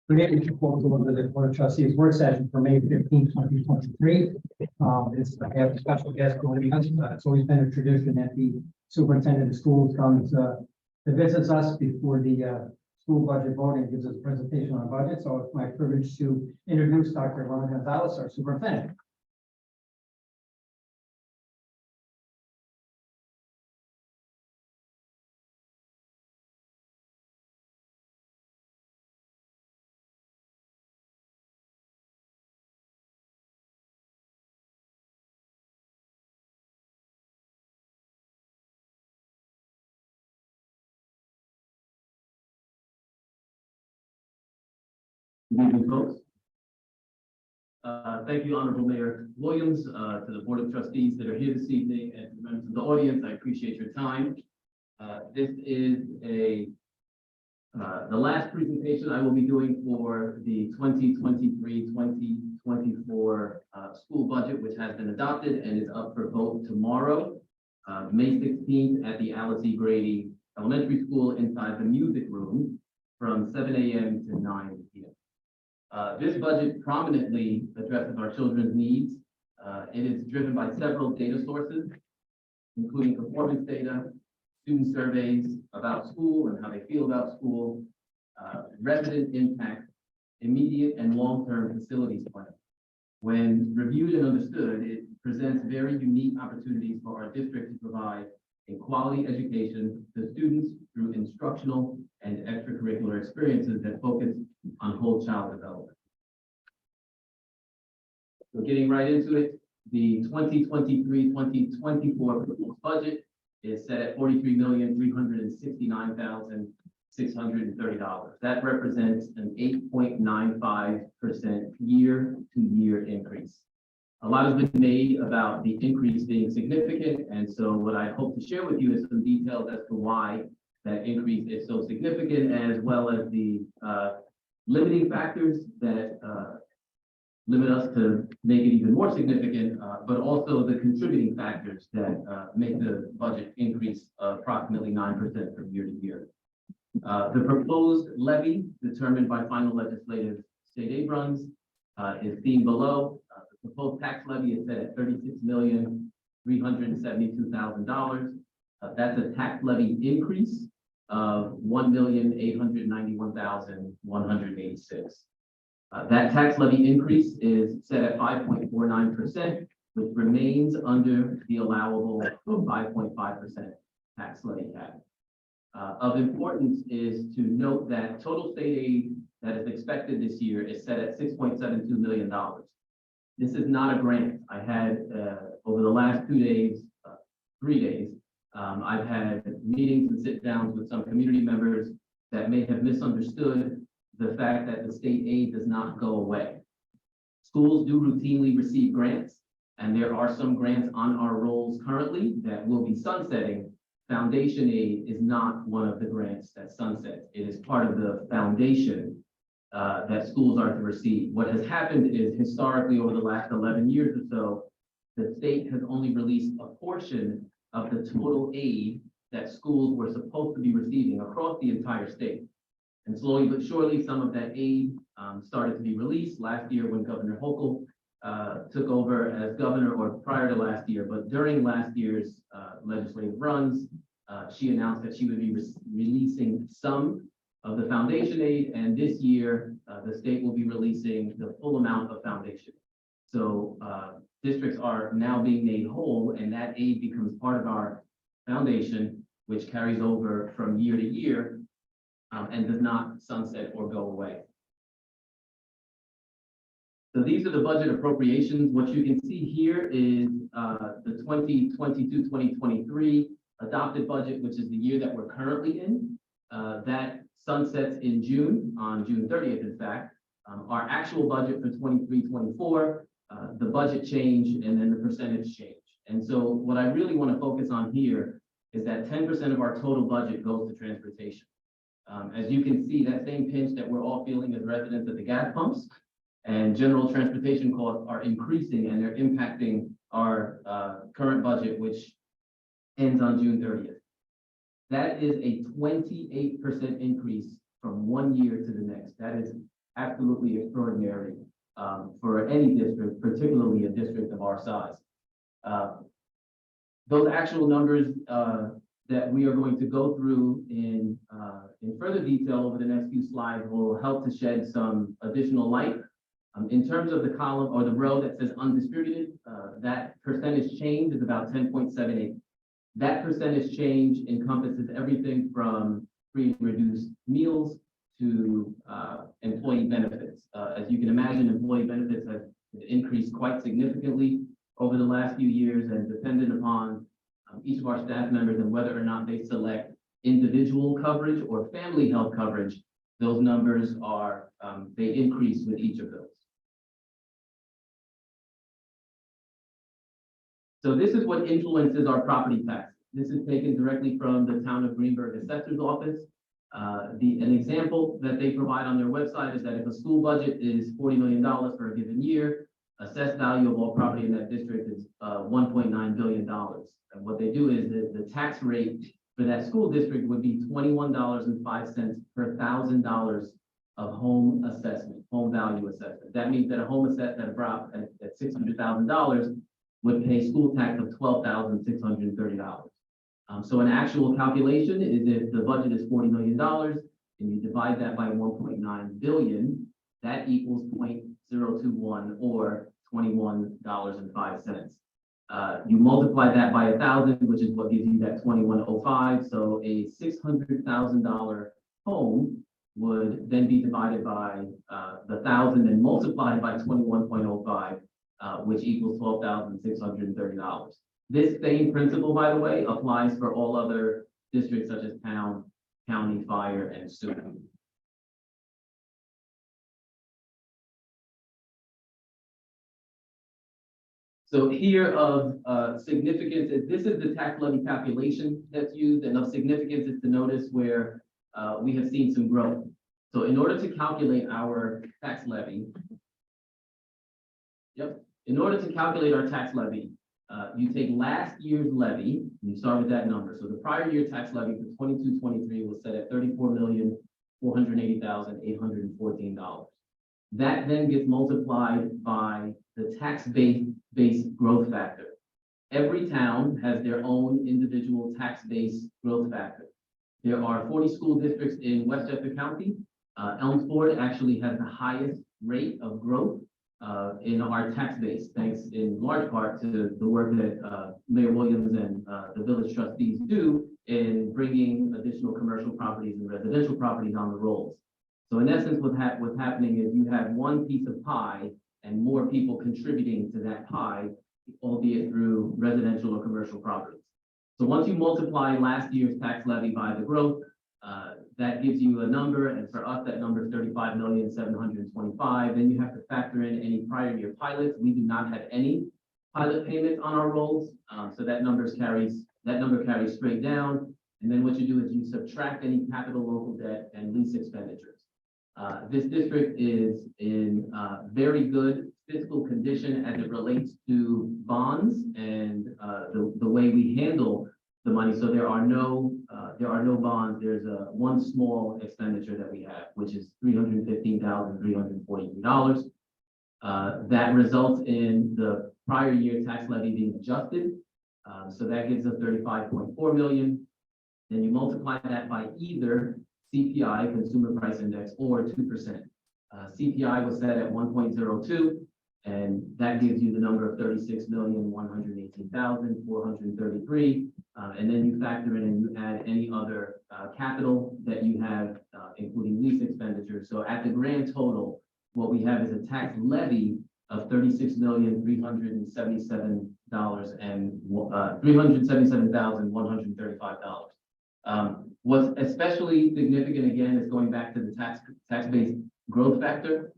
Created proposal under the Board of Trustees work session for May 15, 2023. I have a special guest joining us. It's always been a tradition that the superintendent of schools comes to visit us before the school budget voting and gives us a presentation on budget. So it's my privilege to introduce Dr. Ron Gonzalez, our superintendent. Good evening, folks. Thank you, Honorable Mayor Williams, to the Board of Trustees that are here this evening, and to the members of the audience. I appreciate your time. This is the last presentation I will be doing for the 2023-2024 school budget, which has been adopted and is up for vote tomorrow, May 16th, at the Alice E. Grady Elementary School inside the music room from 7 a.m. to 9 p.m. This budget prominently addresses our children's needs. It is driven by several data sources, including performance data, student surveys about school and how they feel about school, resident impact, immediate and long-term facilities plan. When reviewed and understood, it presents very unique opportunities for our district to provide a quality education to students through instructional and extracurricular experiences that focus on whole child development. So getting right into it, the 2023-2024 proposed budget is set at $43,369,630. That represents an 8.95% year-to-year increase. A lot has been made about the increase being significant, and so what I hope to share with you is some details as to why that increase is so significant, as well as the limiting factors that limit us to make it even more significant, but also the contributing factors that make the budget increase approximately 9% from year to year. The proposed levy determined by final legislative state aid runs is seen below. The proposed tax levy is set at $36,372,000. That's a tax levy increase of $1,891,186. That tax levy increase is set at 5.49%, which remains under the allowable 5.5% tax levy cap. Of importance is to note that total state aid that is expected this year is set at $6.72 million. This is not a grant. I had, over the last 3 days, I've had meetings and sit downs with some community members that may have misunderstood the fact that the state aid does not go away. Schools do routinely receive grants, and there are some grants on our rolls currently that will be sunsetting. Foundation aid is not one of the grants that sunsets. It is part of the foundation that schools are to receive. What has happened is historically over the last 11 years or so, the state has only released a portion of the total aid that schools were supposed to be receiving across the entire state. And slowly but surely, some of that aid started to be released last year when Governor Hochul took over as governor, or prior to last year, but during last year's legislative runs, she announced that she would be releasing some of the foundation aid, and this year, the state will be releasing the full amount of foundation. So districts are now being made whole, and that aid becomes part of our foundation, which carries over from year to year and does not sunset or go away. So these are the budget appropriations. What you can see here is the 2022-2023 adopted budget, which is the year that we're currently in. That sunsets in June, on June 30th, in fact. Our actual budget for 23-24, the budget change, and then the percentage change. And so what I really want to focus on here is that 10% of our total budget goes to transportation. As you can see, that same pinch that we're all feeling as residents at the gas pumps and general transportation costs are increasing, and they're impacting our current budget, which ends on June 30th. That is a 28% increase from one year to the next. That is absolutely extraordinary for any district, particularly a district of our size. Those actual numbers that we are going to go through in further detail over the next few slides will help to shed some additional light. In terms of the column or the row that says undistributed, that percentage change is about 10.78. That percentage change encompasses everything from free and reduced meals to employee benefits. As you can imagine, employee benefits have increased quite significantly over the last few years, and dependent upon each of our staff members and whether or not they select individual coverage or family health coverage, those numbers are, they increase with each of those. So this is what influences our property tax. This is taken directly from the Town of Greenberg Assessor's Office. An example that they provide on their website is that if a school budget is $40 million for a given year, assessed value of all property in that district is $1.9 billion. And what they do is that the tax rate for that school district would be $21.05 per $1,000 of home assessment, home value assessment. That means that a home assessed at $600,000 would pay school tax of $12,630. So an actual calculation is if the budget is $40 million and you divide that by 1.9 billion, that equals 0.021 or $21.05. You multiply that by 1,000, which is what gives you that 2105. So a $600,000 home would then be divided by the 1,000 and multiplied by 21.05, which equals $12,630. This same principle, by the way, applies for all other districts such as town, county, fire, and sewer. So here of significance, this is the tax levy calculation that's used, and of significance is to notice where we have seen some growth. So in order to calculate our tax levy, in order to calculate our tax levy, you take last year's levy, and you start with that number. So the prior year tax levy for 22-23 was set at $34,480,814. That then gets multiplied by the tax-based growth factor. Every town has their own individual tax-based growth factor. There are 40 school districts in Westchester County. Elmsford actually has the highest rate of growth in our tax base, thanks in large part to the work that Mayor Williams and the village trustees do in bringing additional commercial properties and residential properties on the rolls. So in essence, what's happening is you have one piece of pie and more people contributing to that pie, albeit through residential or commercial properties. So once you multiply last year's tax levy by the growth, that gives you a number, and for us, that number is $35,725,000. Then you have to factor in any prior year pilots. We do not have any pilot payments on our rolls, so that number carries straight down. And then what you do is you subtract any capital local debt and lease expenditures. This district is in very good fiscal condition as it relates to bonds and the way we handle the money. So there are no bonds. There's one small expenditure that we have, which is $315,343. That results in the prior year tax levy being adjusted. So that gives us $35.4 million. Then you multiply that by either CPI, Consumer Price Index, or 2%. CPI was set at 1.02, and that gives you the number of $36,118,433. And then you factor in and you add any other capital that you have, including lease expenditures. So at the grand total, what we have is a tax levy of $36,377,135. What's especially significant, again, is going back to the tax-based growth factor.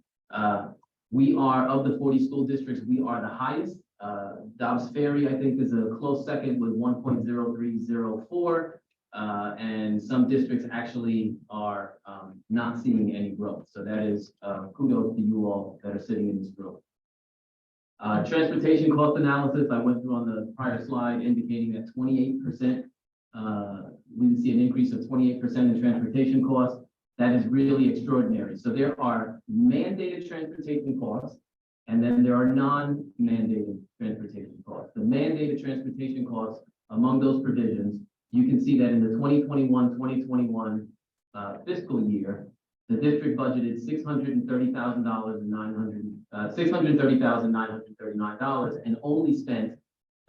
We are, of the 40 school districts, we are the highest. Dobbs Ferry, I think, is a close second with 1.0304. And some districts actually are not seeing any growth. So that is kudos to you all that are sitting in this room. Transportation cost analysis, I went through on the prior slide indicating that 28%, we would see an increase of 28% in transportation costs. That is really extraordinary. So there are mandated transportation costs, and then there are non-mandated transportation costs. The mandated transportation costs among those provisions, you can see that in the 2021 fiscal year, the district budgeted $630,939 and only spent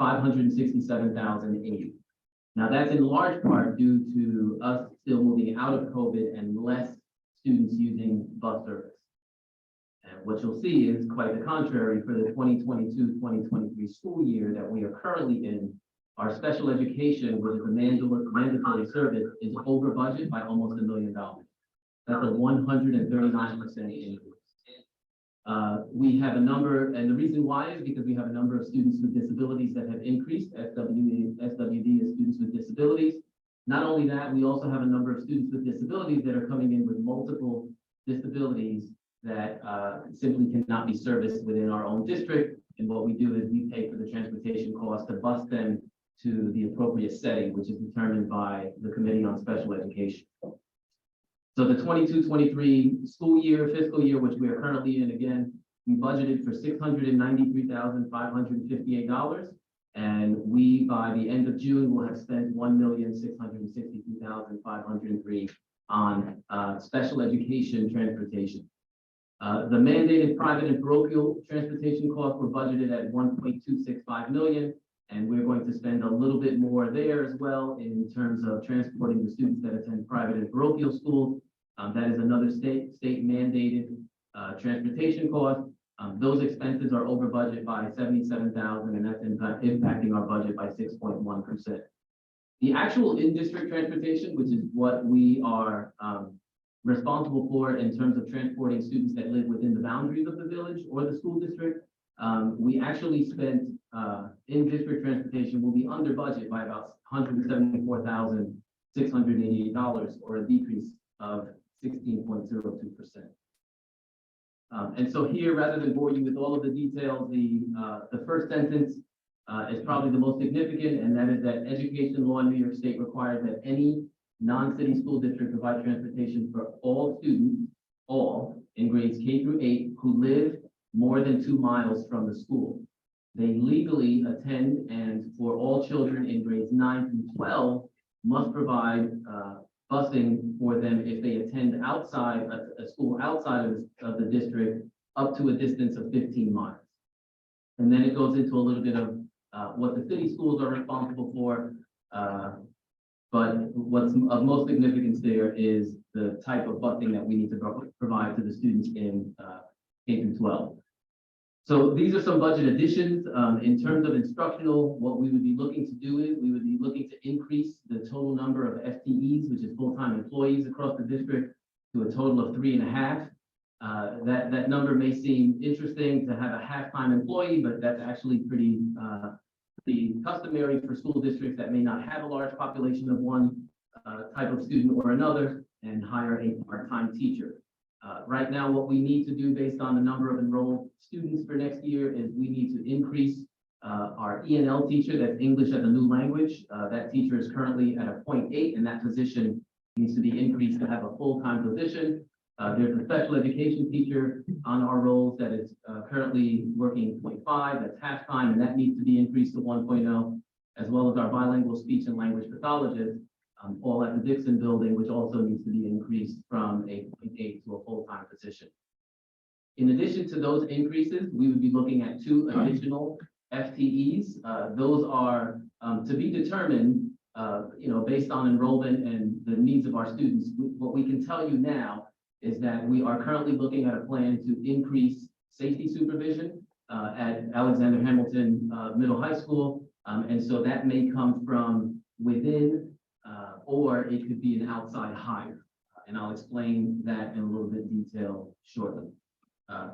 $567,080. Now that's in large part due to us still moving out of COVID and less students using bus service. And what you'll see is quite the contrary for the 2022-2023 school year that we are currently in. Our special education, which is a mandatory service, is over budget by almost $1 million. That's a 139% increase. We have a number, and the reason why is because we have a number of students with disabilities that have increased. SWD is students with disabilities. Not only that, we also have a number of students with disabilities that are coming in with multiple disabilities that simply cannot be serviced within our own district. And what we do is we pay for the transportation cost to bus them to the appropriate setting, which is determined by the Committee on Special Education. So the 22-23 school year, fiscal year, which we are currently in, again, we budgeted for $693,558. And we, by the end of June, will have spent $1,662,503 on special education transportation. The mandated private and parochial transportation costs were budgeted at $1.265 million. And we're going to spend a little bit more there as well in terms of transporting the students that attend private and parochial schools. That is another state mandated transportation cost. Those expenses are over budget by $77,000, and that's impacting our budget by 6.1%. The actual in-district transportation, which is what we are responsible for in terms of transporting students that live within the boundaries of the village or the school district, we actually spent in-district transportation will be under budget by about $174,688, or a decrease of 16.02%. And so here, rather than bore you with all of the details, the first sentence is probably the most significant, and that is that education law in New York State requires that any non-city school district provide transportation for all students, all in grades K through 8, who live more than 2 miles from the school. They legally attend, and for all children in grades 9 through 12 must provide busing for them if they attend outside a school outside of the district up to a distance of 15 miles. And then it goes into a little bit of what the city schools are responsible for. But what's of most significance there is the type of busing that we need to provide to the students in K through 12. So these are some budget additions. In terms of instructional, what we would be looking to do is we would be looking to increase the total number of FTEs, which is full-time employees across the district, to a total of 3.5. That number may seem interesting to have a half-time employee, but that's actually pretty customary for school districts that may not have a large population of one type of student or another, and hire a part-time teacher. Right now, what we need to do based on the number of enrolled students for next year is we need to increase our ENL teacher, that's English as a new language. That teacher is currently at a 0.8, and that position needs to be increased to have a full-time position. There's a special education teacher on our rolls that is currently working 0.5, that's half-time, and that needs to be increased to 1.0, as well as our bilingual speech and language pathologist, all at the Dixon building, which also needs to be increased from a 0.8 to a full-time position. In addition to those increases, we would be looking at 2 additional FTEs. Those are to be determined, based on enrollment and the needs of our students. What we can tell you now is that we are currently looking at a plan to increase safety supervision at Alexander Hamilton Middle High School. And so that may come from within, or it could be an outside hire. And I'll explain that in a little bit of detail shortly.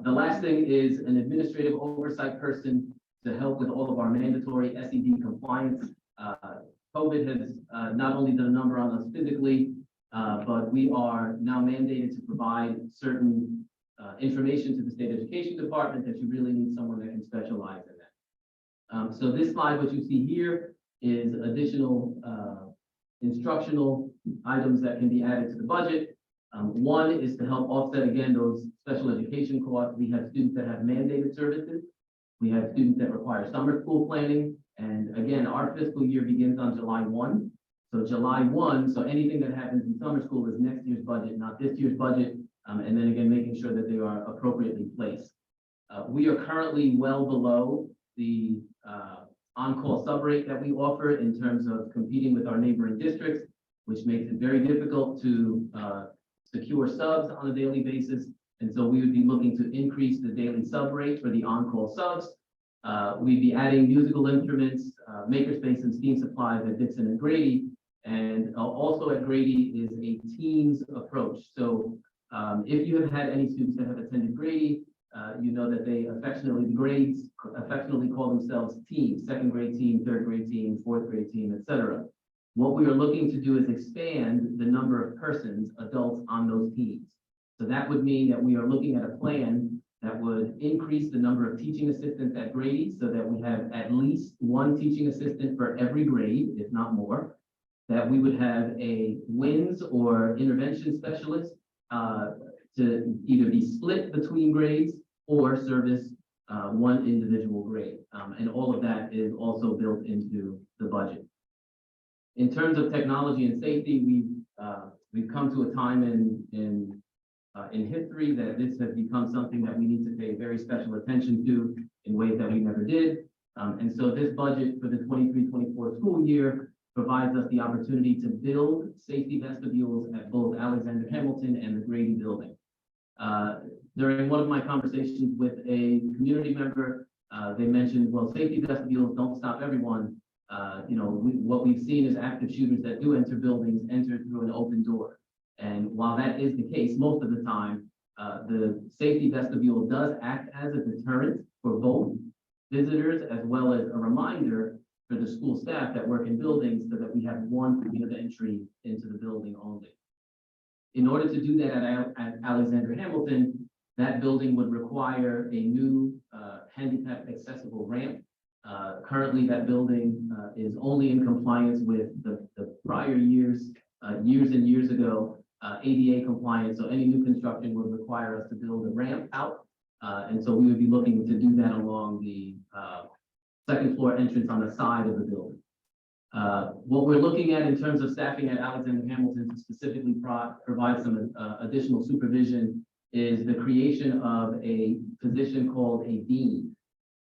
The last thing is an administrative oversight person to help with all of our mandatory SED compliance. COVID has not only done a number on us physically, but we are now mandated to provide certain information to the state education department that you really need someone that can specialize in that. So this slide, what you see here is additional instructional items that can be added to the budget. One is to help offset again those special education costs. We have students that have mandated services. We have students that require summer school planning. And again, our fiscal year begins on July 1. So July 1, so anything that happens in summer school is next year's budget, not this year's budget. And then again, making sure that they are appropriately placed. We are currently well below the on-call sub rate that we offer in terms of competing with our neighboring districts, which makes it very difficult to secure subs on a daily basis. And so we would be looking to increase the daily sub rate for the on-call subs. We'd be adding musical instruments, makerspace and STEAM supplies at Dixon and Grady. And also at Grady is a teams approach. So if you have had any students that have attended Grady, you know that they the grades affectionately call themselves teams, second grade team, third grade team, fourth grade team, etc. What we are looking to do is expand the number of persons, adults on those teams. So that would mean that we are looking at a plan that would increase the number of teaching assistants at Grady so that we have at least one teaching assistant for every grade, if not more. That we would have a WINS or intervention specialist to either be split between grades or service one individual grade. And all of that is also built into the budget. In terms of technology and safety, we've come to a time in history that this has become something that we need to pay very special attention to in ways that we never did. And so this budget for the 23-24 school year provides us the opportunity to build safety vestibules at both Alexander Hamilton and the Grady building. During one of my conversations with a community member, they mentioned, well, safety vestibules don't stop everyone. What we've seen is active shooters that do enter buildings enter through an open door. And while that is the case most of the time, the safety vestibule does act as a deterrent for both visitors as well as a reminder for the school staff that work in buildings so that we have one point of entry into the building only. In order to do that at Alexander Hamilton, that building would require a new handicap accessible ramp. Currently, that building is only in compliance with the prior years and years ago, ADA compliance. So any new construction would require us to build a ramp out. And so we would be looking to do that along the second floor entrance on the side of the building. What we're looking at in terms of staffing at Alexander Hamilton to specifically provide some additional supervision is the creation of a position called a dean.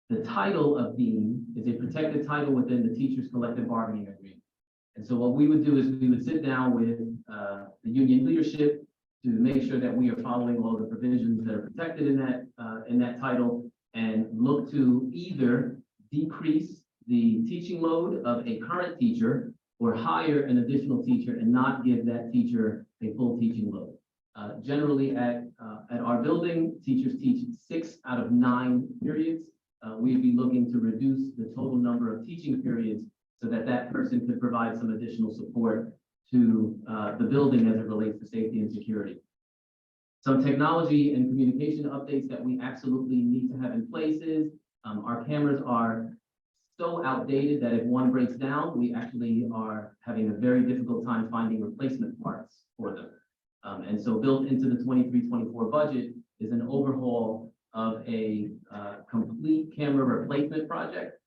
The title of dean is a protected title within the teachers' collective bargaining agreement. And so what we would do is we would sit down with the union leadership to make sure that we are following all the provisions that are protected in that title and look to either decrease the teaching load of a current teacher or hire an additional teacher and not give that teacher a full teaching load. Generally at our building, teachers teach 6 out of 9 periods. We'd be looking to reduce the total number of teaching periods so that that person could provide some additional support to the building as it relates to safety and security. Some technology and communication updates that we absolutely need to have in place is our cameras are so outdated that if one breaks down, we actually are having a very difficult time finding replacement parts for them. And so built into the 23-24 budget is an overhaul of a complete camera replacement project,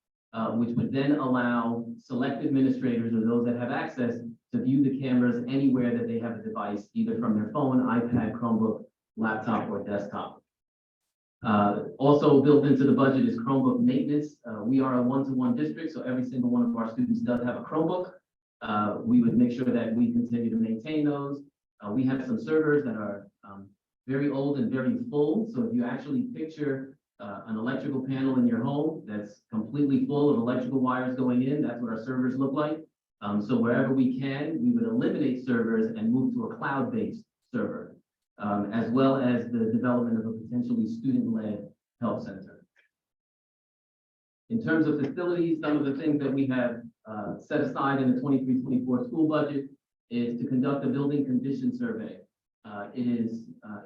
which would then allow select administrators or those that have access to view the cameras anywhere that they have a device, either from their phone, iPad, Chromebook, laptop, or desktop. Also built into the budget is Chromebook maintenance. We are a one-to-one district, so every single one of our students does have a Chromebook. We would make sure that we continue to maintain those. We have some servers that are very old and very full. So if you actually picture an electrical panel in your home that's completely full of electrical wires going in, that's what our servers look like. So wherever we can, we would eliminate servers and move to a cloud-based server, as well as the development of a potentially student-led help center. In terms of facilities, some of the things that we have set aside in the 23-24 school budget is to conduct a building condition survey. It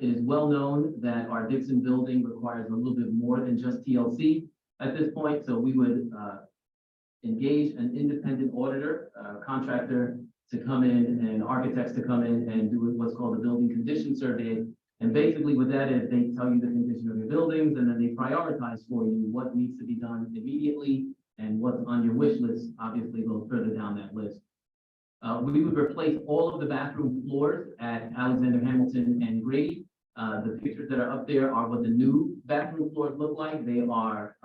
is well known that our Dixon building requires a little bit more than just TLC at this point, so we would engage an independent auditor, contractor to come in and architects to come in and do what's called a building condition survey. And basically what that is, they tell you the condition of your buildings and then they prioritize for you what needs to be done immediately and what's on your wish list, obviously goes further down that list. We would replace all of the bathroom floors at Alexander Hamilton and Grady. The pictures that are up there are what the new bathroom floors look like. They are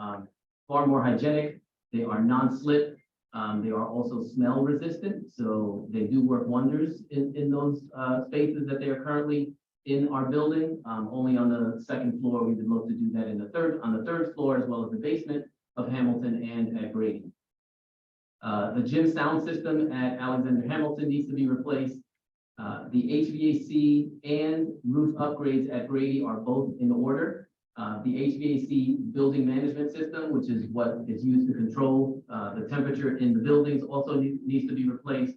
far more hygienic. They are non-slip. They are also smell resistant, so they do work wonders in those spaces that they are currently in our building. Only on the second floor, we would look to do that on the third floor, as well as the basement of Hamilton and at Grady. The gym sound system at Alexander Hamilton needs to be replaced. The HVAC and roof upgrades at Grady are both in order. The HVAC building management system, which is what is used to control the temperature in the buildings, also needs to be replaced.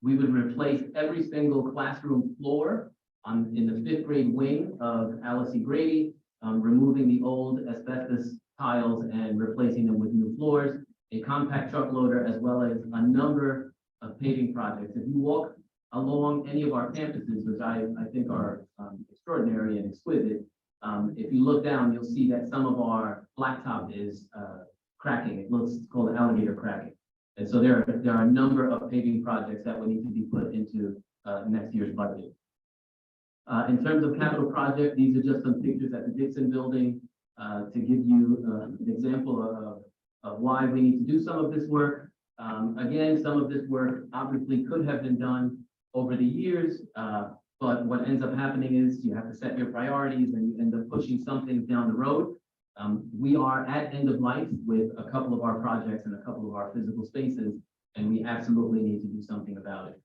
We would replace every single classroom floor in the 5th grade wing of LSE Grady, removing the old asbestos tiles and replacing them with new floors, a compact truck loader, as well as a number of paving projects. If you walk along any of our campuses, which I think are extraordinary and exquisite, if you look down, you'll see that some of our blacktop is cracking. It's called alligator cracking. And so there are a number of paving projects that would need to be put into next year's budget. In terms of capital project, these are just some pictures at the Dixon building to give you an example of why we need to do some of this work. Again, some of this work obviously could have been done over the years, but what ends up happening is you have to set your priorities and you end up pushing some things down the road. We are at end of life with a couple of our projects and a couple of our physical spaces, and we absolutely need to do something about it.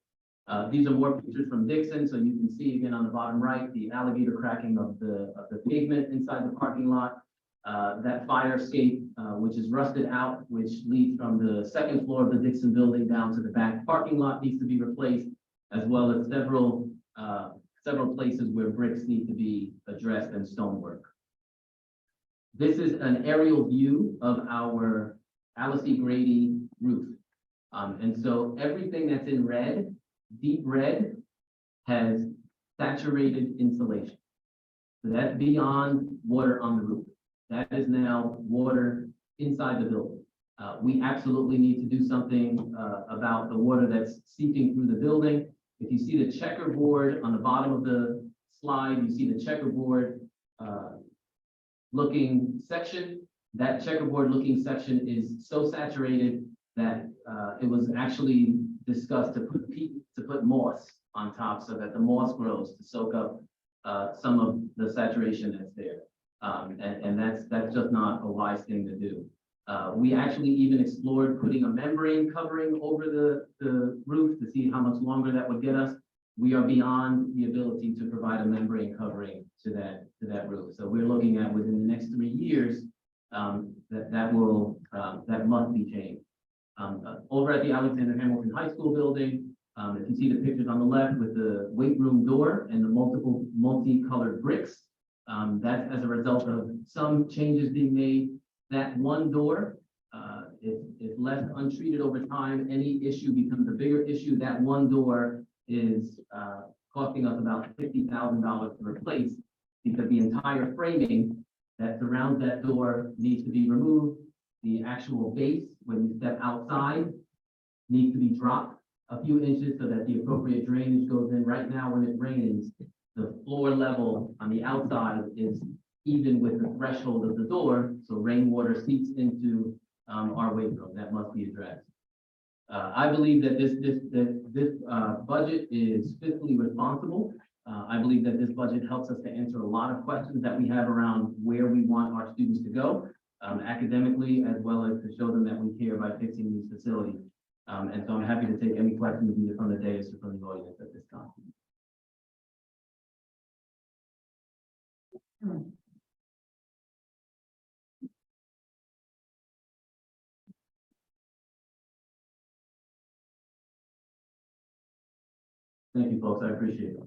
These are more pictures from Dixon, so you can see again on the bottom right, the alligator cracking of the pavement inside the parking lot. That fire escape, which is rusted out, which leads from the second floor of the Dixon building down to the back parking lot, needs to be replaced, as well as several places where bricks need to be addressed and stonework. This is an aerial view of our LSE Grady roof. And so everything that's in red, deep red, has saturated insulation. So that's beyond water on the roof. That is now water inside the building. We absolutely need to do something about the water that's seeping through the building. If you see the checkerboard on the bottom of the slide, you see the checkerboard looking section. That checkerboard looking section is so saturated that it was actually discussed to put moss on top so that the moss grows to soak up some of the saturation that's there. And that's just not a wise thing to do. We actually even explored putting a membrane covering over the roof to see how much longer that would get us. We are beyond the ability to provide a membrane covering to that roof. So we're looking at within the next 3 years that must be changed. Over at the Alexander Hamilton High School building, if you see the pictures on the left with the weight room door and the multicolored bricks, that's as a result of some changes being made. That one door, if left untreated over time, any issue becomes a bigger issue. That one door is costing us about $50,000 to replace because the entire framing that surrounds that door needs to be removed. The actual base, when you step outside, needs to be dropped a few inches so that the appropriate drainage goes in. Right now, when it rains, the floor level on the outside is even with the threshold of the door, so rainwater seeps into our weight room. That must be addressed. I believe that this budget is fiscally responsible. I believe that this budget helps us to answer a lot of questions that we have around where we want our students to go, academically, as well as to show them that we care by fixing these facilities. And so I'm happy to take any questions either from the dais or from the audience at this time. Thank you, folks. I appreciate it.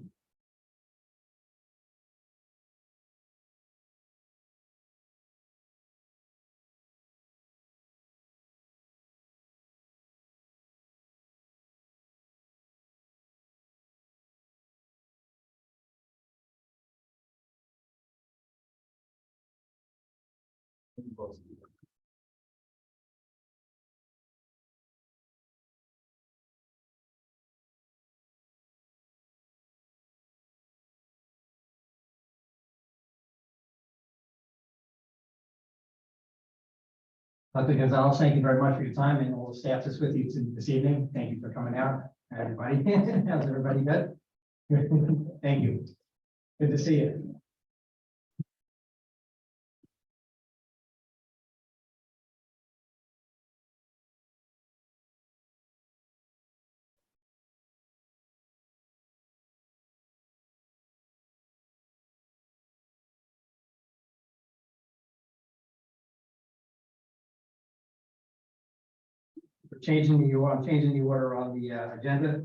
Dr. Gonzalez, thank you very much for your time and all the staff that's with you this evening. Thank you for coming out, everybody. How's everybody good? Thank you. Good to see you. We're changing I'm changing the order on the agenda.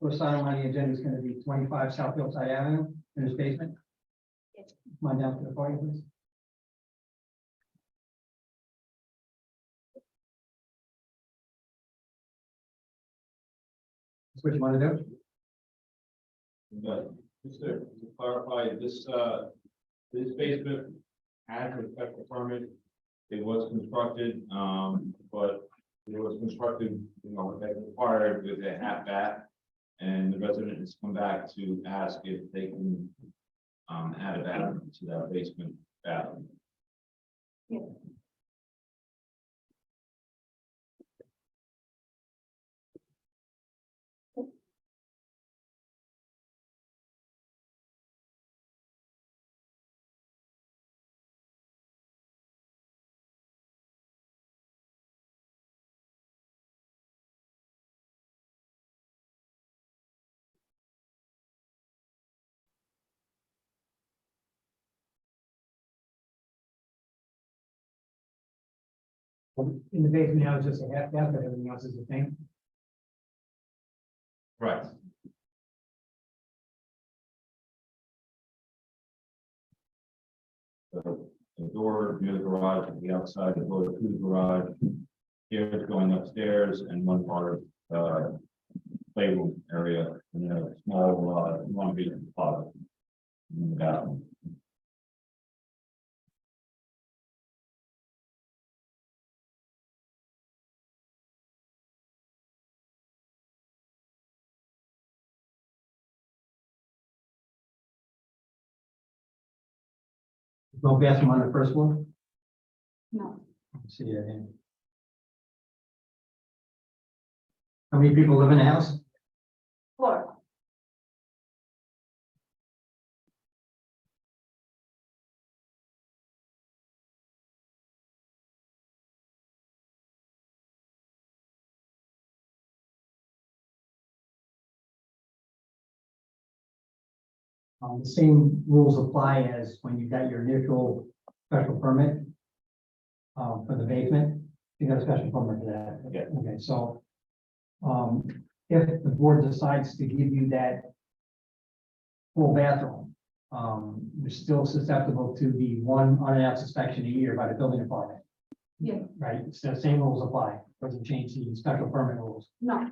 First item on the agenda is going to be 25 South Hillside Avenue, finished basement. Yes. Come on down to the podium, please. That's what you want to do? But just to clarify, this basement has a special permit. It was constructed, but it was constructed, as required with a half bath. And the resident has come back to ask if they can add a bathroom to that basement bathroom. In the basement now, it's just a half bath, but everything else is a thing. Right. The door near the garage, the outside, the door to the garage, stairs going upstairs, and one part of playroom area, and a small laundry closet in the bathroom. No bathroom on the first floor. No, See it. How many people live in the house? 4. The same rules apply as when you got your initial special permit for the basement. You got a special permit for that. Yeah. Okay, so if the board decides to give you that full bathroom, you're still susceptible to the one unannounced inspection a year by the building department. Yeah. Right, so the same rules apply, doesn't change the special permit rules. No,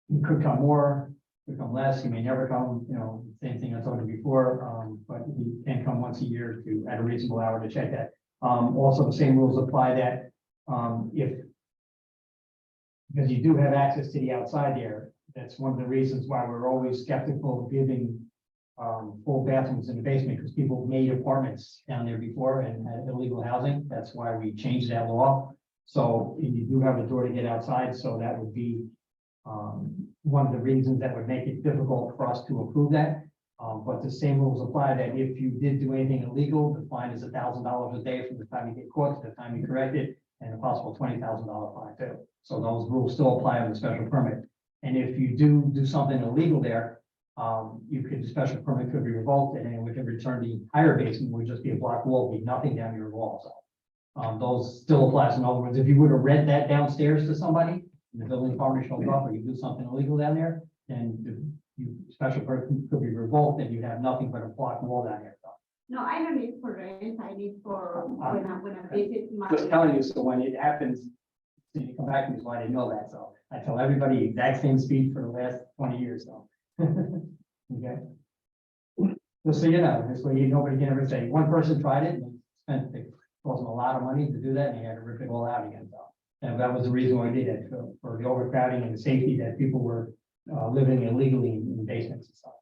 You could come more, could come less, you may never come, same thing I told you before, but you can come once a year at a reasonable hour to check that. Also, the same rules apply that, because you do have access to the outside there, that's one of the reasons why we're always skeptical of giving full bathrooms in the basement, because people made apartments down there before and had illegal housing. That's why we changed that law. So you do have a door to get outside, so that would be one of the reasons that would make it difficult for us to approve that. But the same rules apply that if you did do anything illegal, the fine is $1,000 a day from the time you get caught to the time you correct it, and a possible $20,000 fine too. So those rules still apply on the special permit. And if you do something illegal there, the special permit could be revoked, and then we can return the entire basement, would just be a block wall, be nothing down your wall. So those still apply. So in other words, if you were to rent that downstairs to somebody, and the building department shows up, or you do something illegal down there, then the special permit could be revoked, and you'd have nothing but a block wall down there. no, I don't need for rent, I need for when I visit my. Just telling you, so when it happens, so you come back to me, so I didn't know that, so I tell everybody exact same speed for the last 20 years, so. Okay. Just so you know, this way nobody can ever say, one person tried it and spent, it cost them a lot of money to do that, and they had to rip it all out again, so. And that was the reason why I did it, for the overcrowding and the safety that people were, living illegally in basements and stuff.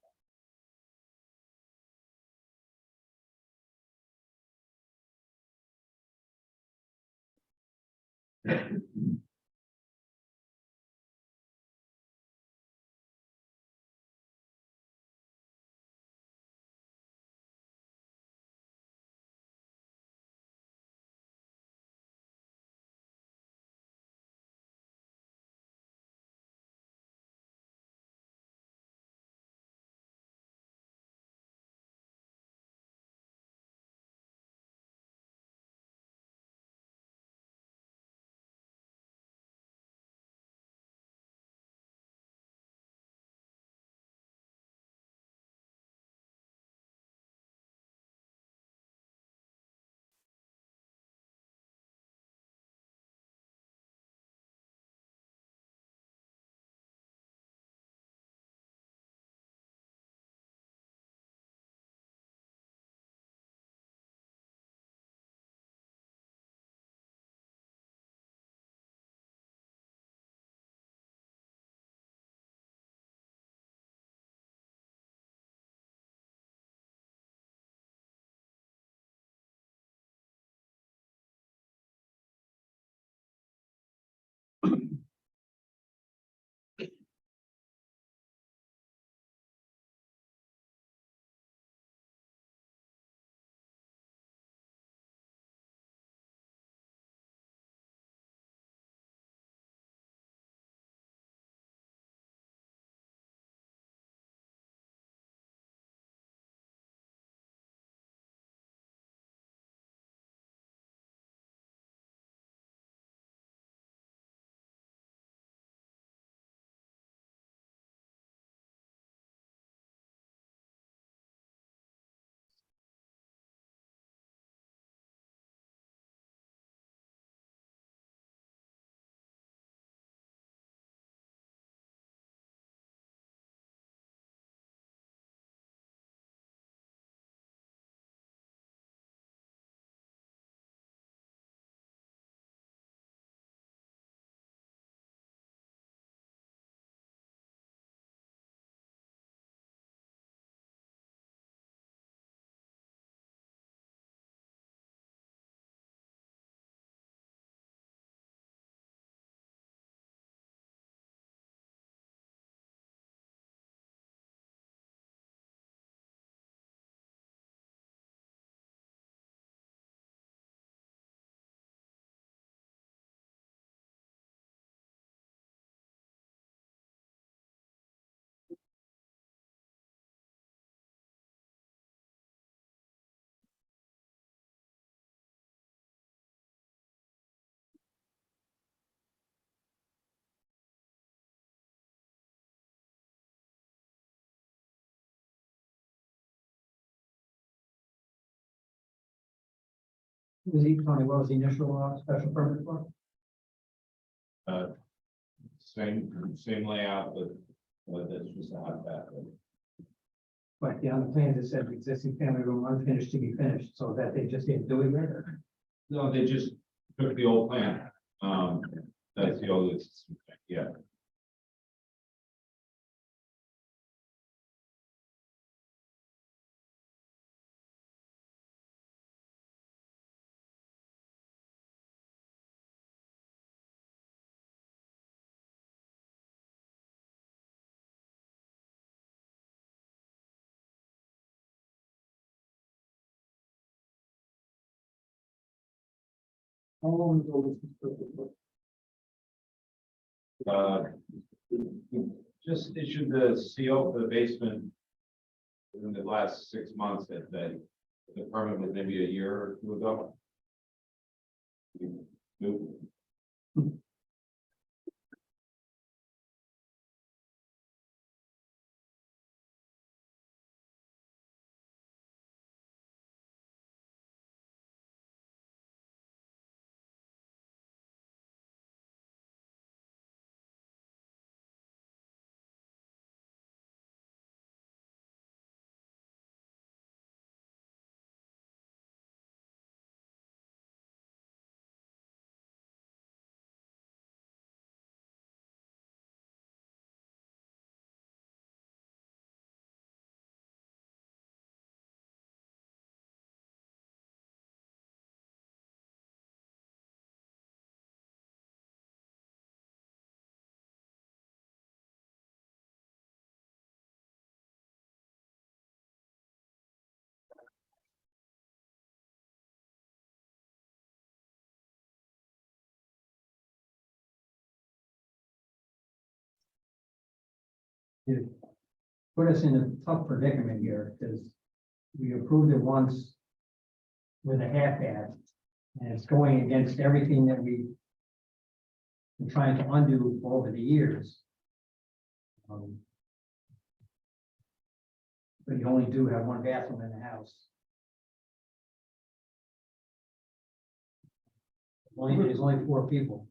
Was he, Tony, what was the initial, special permit for? Same layout, but that's just a hot bath. But yeah, on the plans, it said existing family room unfinished to be finished, so that they just didn't do it yet, or? No, they just took the old plan. That's the old, yeah. How long ago was this put? Just issued the CO for the basement in the last 6 months that the permit was maybe a year or two ago. it put us in a tough predicament here, because we approved it once with a half-ass, and it's going against everything that we've been trying to undo over the years. But you only do have one bathroom in the house. There's only 4 people.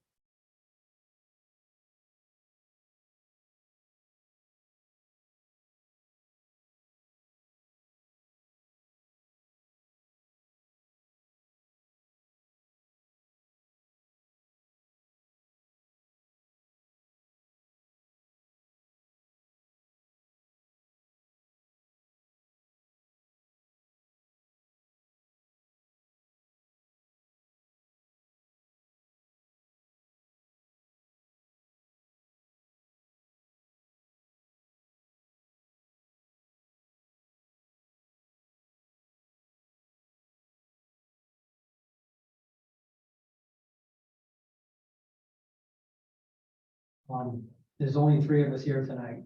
There's only 3 of us here tonight.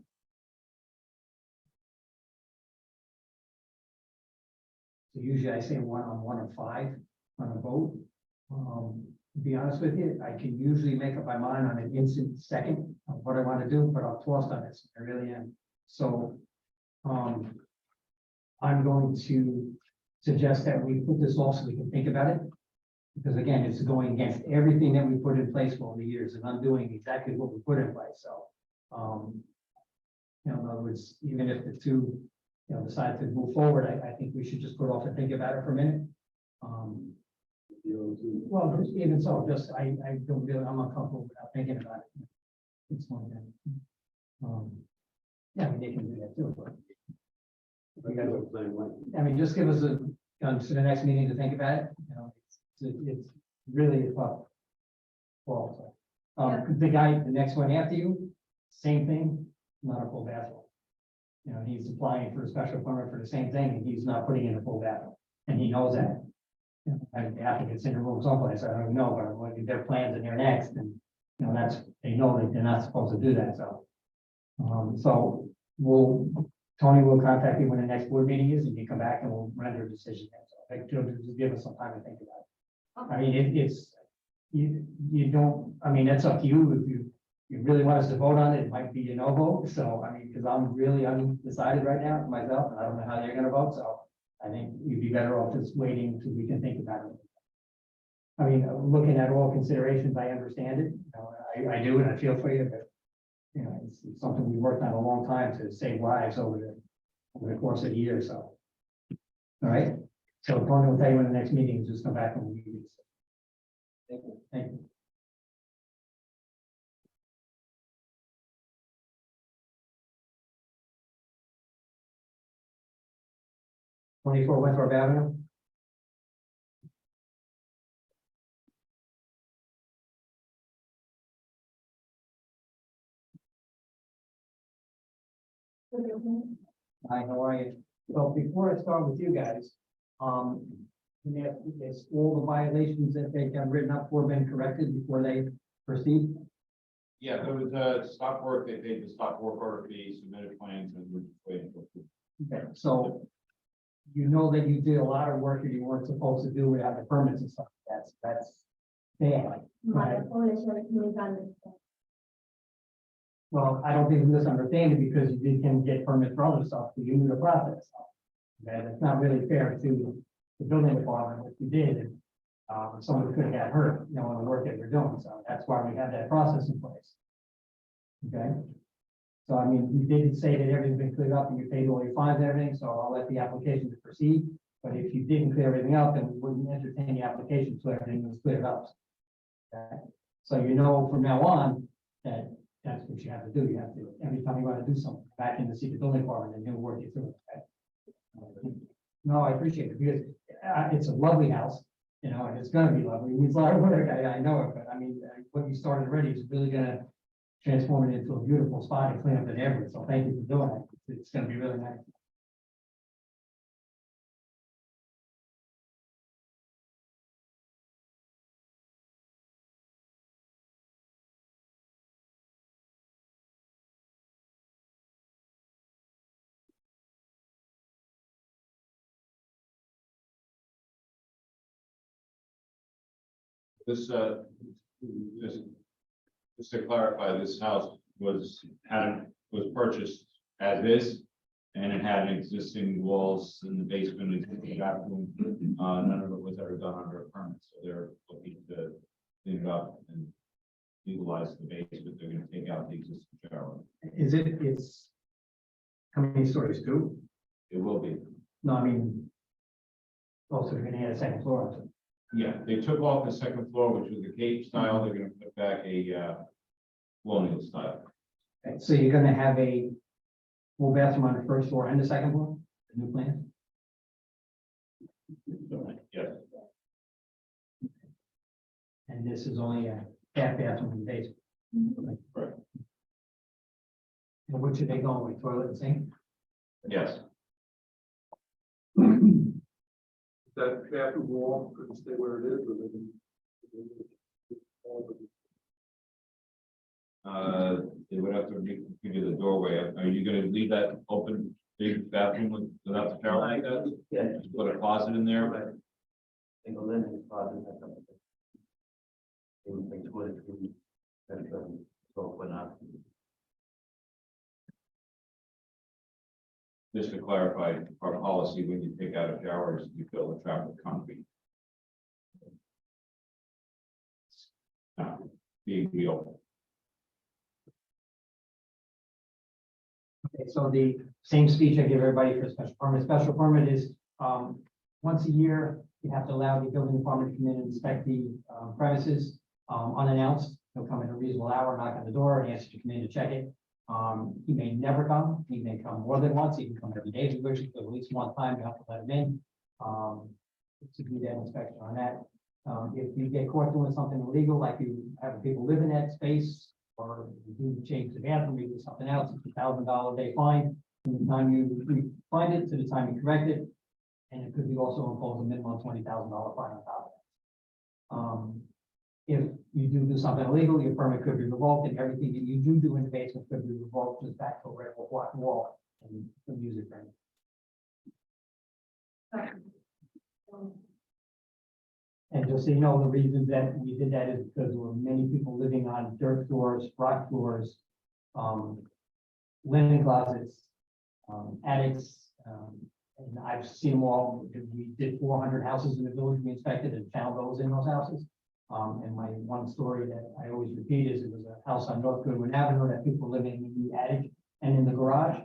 So usually I say one on 1 or 5 on a vote. To be honest with you, I can usually make up my mind on an instant second of what I want to do, but I'll toss on this. I really am. So, I'm going to suggest that we put this off so we can think about it. Because again, it's going against everything that we put in place for all the years, and I'm doing exactly what we put in place, so. In other words, even if the 2, decide to move forward, I think we should just put off and think about it for a minute. Well, even so, I don't really, I'm uncomfortable without thinking about it. It's one thing. Yeah, I mean, they can do that too, but. I mean, just give us to the next meeting to think about it, it's really a tough. Well, the next one after you, same thing, not a full bathroom. He's applying for a special permit for the same thing, and he's not putting in a full bathroom, and he knows that. And the applicant's in the room someplace, I don't know, but when their plans in there next, and, they know that they're not supposed to do that, so. So Tony will contact you when the next board meeting is, and you come back and we'll render a decision. So just give us some time to think about it. I mean, it's, you don't, I mean, that's up to you. If you really want us to vote on it, it might be a no vote. So, I mean, because I'm really undecided right now myself, and I don't know how they're gonna vote, so I think you'd be better off just waiting until we can think about it. I mean, looking at all considerations, I understand it. I do, and I feel for you, but, it's something we worked on a long time to save lives over the course of the year, so. All right, so Tony will tell you when the next meeting is, just come back and we'll meet. Thank you. Thank you. '24 Winthrop Avenue. Hi, how are you? Well, before I start with you guys, is all the violations that they have written up for been corrected before they proceed? Yeah, there was a stop work, they paid the stop work order fee, submitted plans, and we're just waiting for. Okay, so you know that you did a lot of work that you weren't supposed to do without the permits and stuff. That's bad. My Right. apologies, misunderstanding. Well, I don't think you misunderstand it because you can get permits for other stuff, because you knew the process. And it's not really fair to the building department what you did. And, someone could have got hurt, in the work that you're doing. So that's why we have that process in place. Okay? So, I mean, you did say that everything's been cleared up and you paid all your fines and everything, so I'll let the application to proceed. But if you didn't clear everything up, then we wouldn't entertain the application until everything was cleared up. Okay? So from now on, that's what you have to do. You have to, every time you want to do something, back in to see the building department and they'll work you through it. Okay? No, I appreciate it because it's a lovely house, and it's gonna be lovely. It needs a lot of work. I know it, but I mean, what you started already is really gonna transform it into a beautiful spot and clean up the neighborhood. So thank you for doing it. It's gonna be really nice. This, just, just to clarify, this house was purchased as is. And it had existing walls in the basement, existing bathroom. None of it was ever done under a permit, so they're looking to clean it up and utilize the basement. They're gonna take out the existing shower. It's how many stories, two? It will be. No, I mean, also you're gonna add a second floor onto it. Yeah, they took off the second floor, which was the cave style. They're gonna put back a colonial style. Okay, so you're gonna have a full bathroom on the first floor and the second floor, the new plan? Yes, And this is only a half bathroom in the basement. right. And which are they going with, toilet and sink? Yes, That bathroom wall could stay where it is, or they can. they would have to reconfigure the doorway. Are you gonna leave that open, big bathroom without the shower like that? Yeah, Just put a closet in there? right. Single linen closet, that kind of thing. It would make toilet room, and, so when I. Just to clarify, our policy, when you take out a shower, is you fill the trap with concrete. Being real. Okay, so the same speech I give everybody for special permit. Special permit is, once a year, you have to allow the building department to come in and inspect the premises, unannounced. He'll come in a reasonable hour, knock on the door, and ask you to come in to check it. He may never come, he may come more than once, he can come every day if he wishes, but at least one time, you have to let him in. To do that inspection on that. If you get caught doing something illegal, like you have people live in that space, or you do change the bathroom, you do something else, it's $1,000 a day fine. From the time you find it to the time you correct it, and it could be also impose a minimum $20,000 fine on top of that. If you do something illegal, your permit could be revoked, and everything that you do in the basement could be revoked, just back to a regular block wall and use it for anything. And just so you know, the reason that we did that is because there were many people living on dirt floors, rock floors, linen closets, attics, and I've seen them all. We did 400 houses in the village we inspected and found those in those houses. And my one story that I always repeat is it was a house on North Goodwin Avenue that people were living in the attic and in the garage.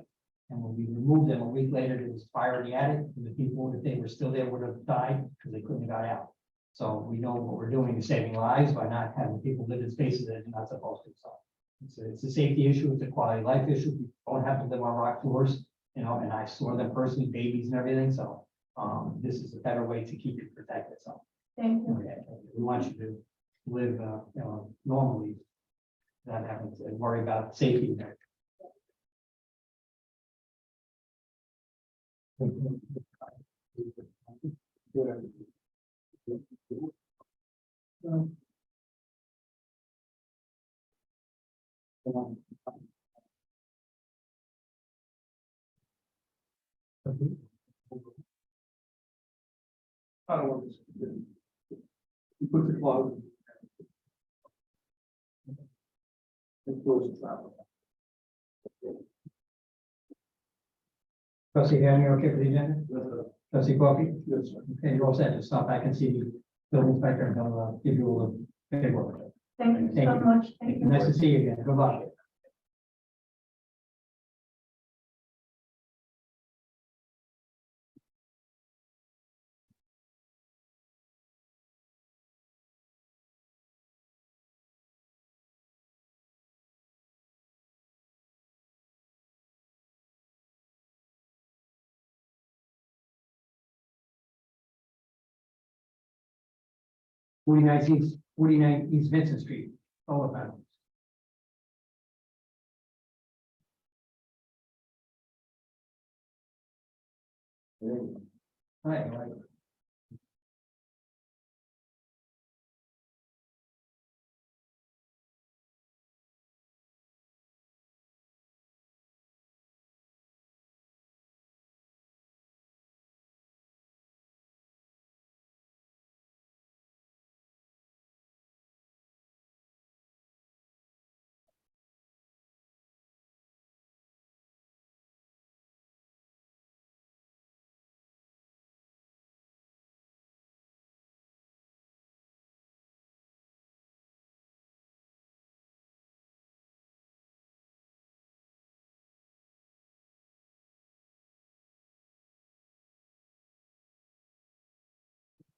And when we removed them, a week later, there was fire in the attic, and the people, if they were still there, would have died because they couldn't have got out. So we know what we're doing is saving lives by not having people live in spaces that they're not supposed to. So it's a safety issue, it's a quality of life issue. We don't have to live on rock floors, you know, and I saw them personally, babies and everything. So this is a better way to keep you protected. So Thank you. okay, we want you to live, you know, normally, not having to worry about safety. I don't want this. You put the closet. And close the trap. Trustee Hanley, you okay for the agenda? Trustee Coffee? Yes, sir. Okay, you're all set. Just stop back and see the building inspector and they'll give you all the paperwork. Thank you Thank so you. much. Thank you. Nice to see you again. Good luck. Forty-nine East Vincent Street, solar panels. Right.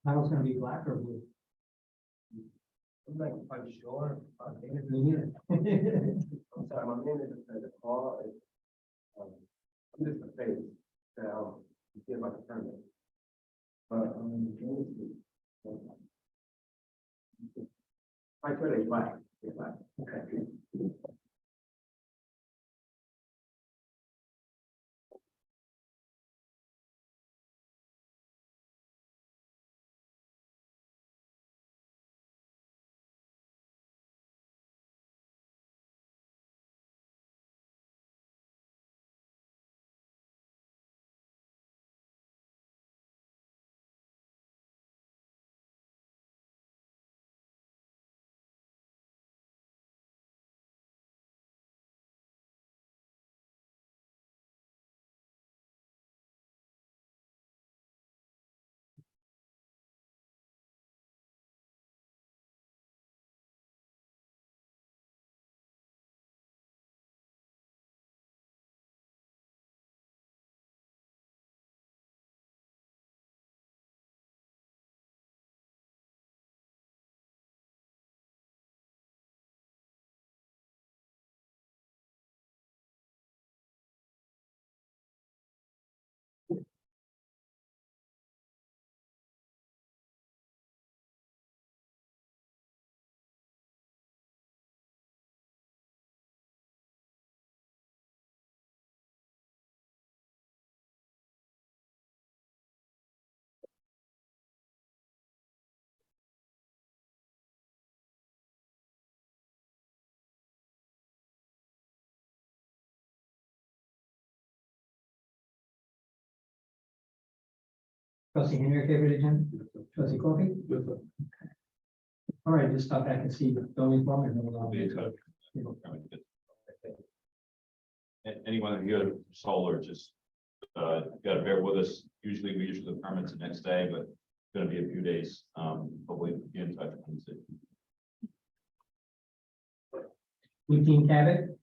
Panel's gonna be black or blue? I'm not quite sure. Me neither. I'm sorry, my name is the call. I'm just a face. Get my permit. But, I swear they black. They're black. Okay. Trustee Henry, okay with it, Jim? Trustee Coffee? All right, just stop back and see the building department. And we'll, Be in touch. Anyone here solar, just, gotta bear with us. Usually we issue the permits the next day, but it's gonna be a few days. Hopefully be in touch. Wednesday. 18 Cabot.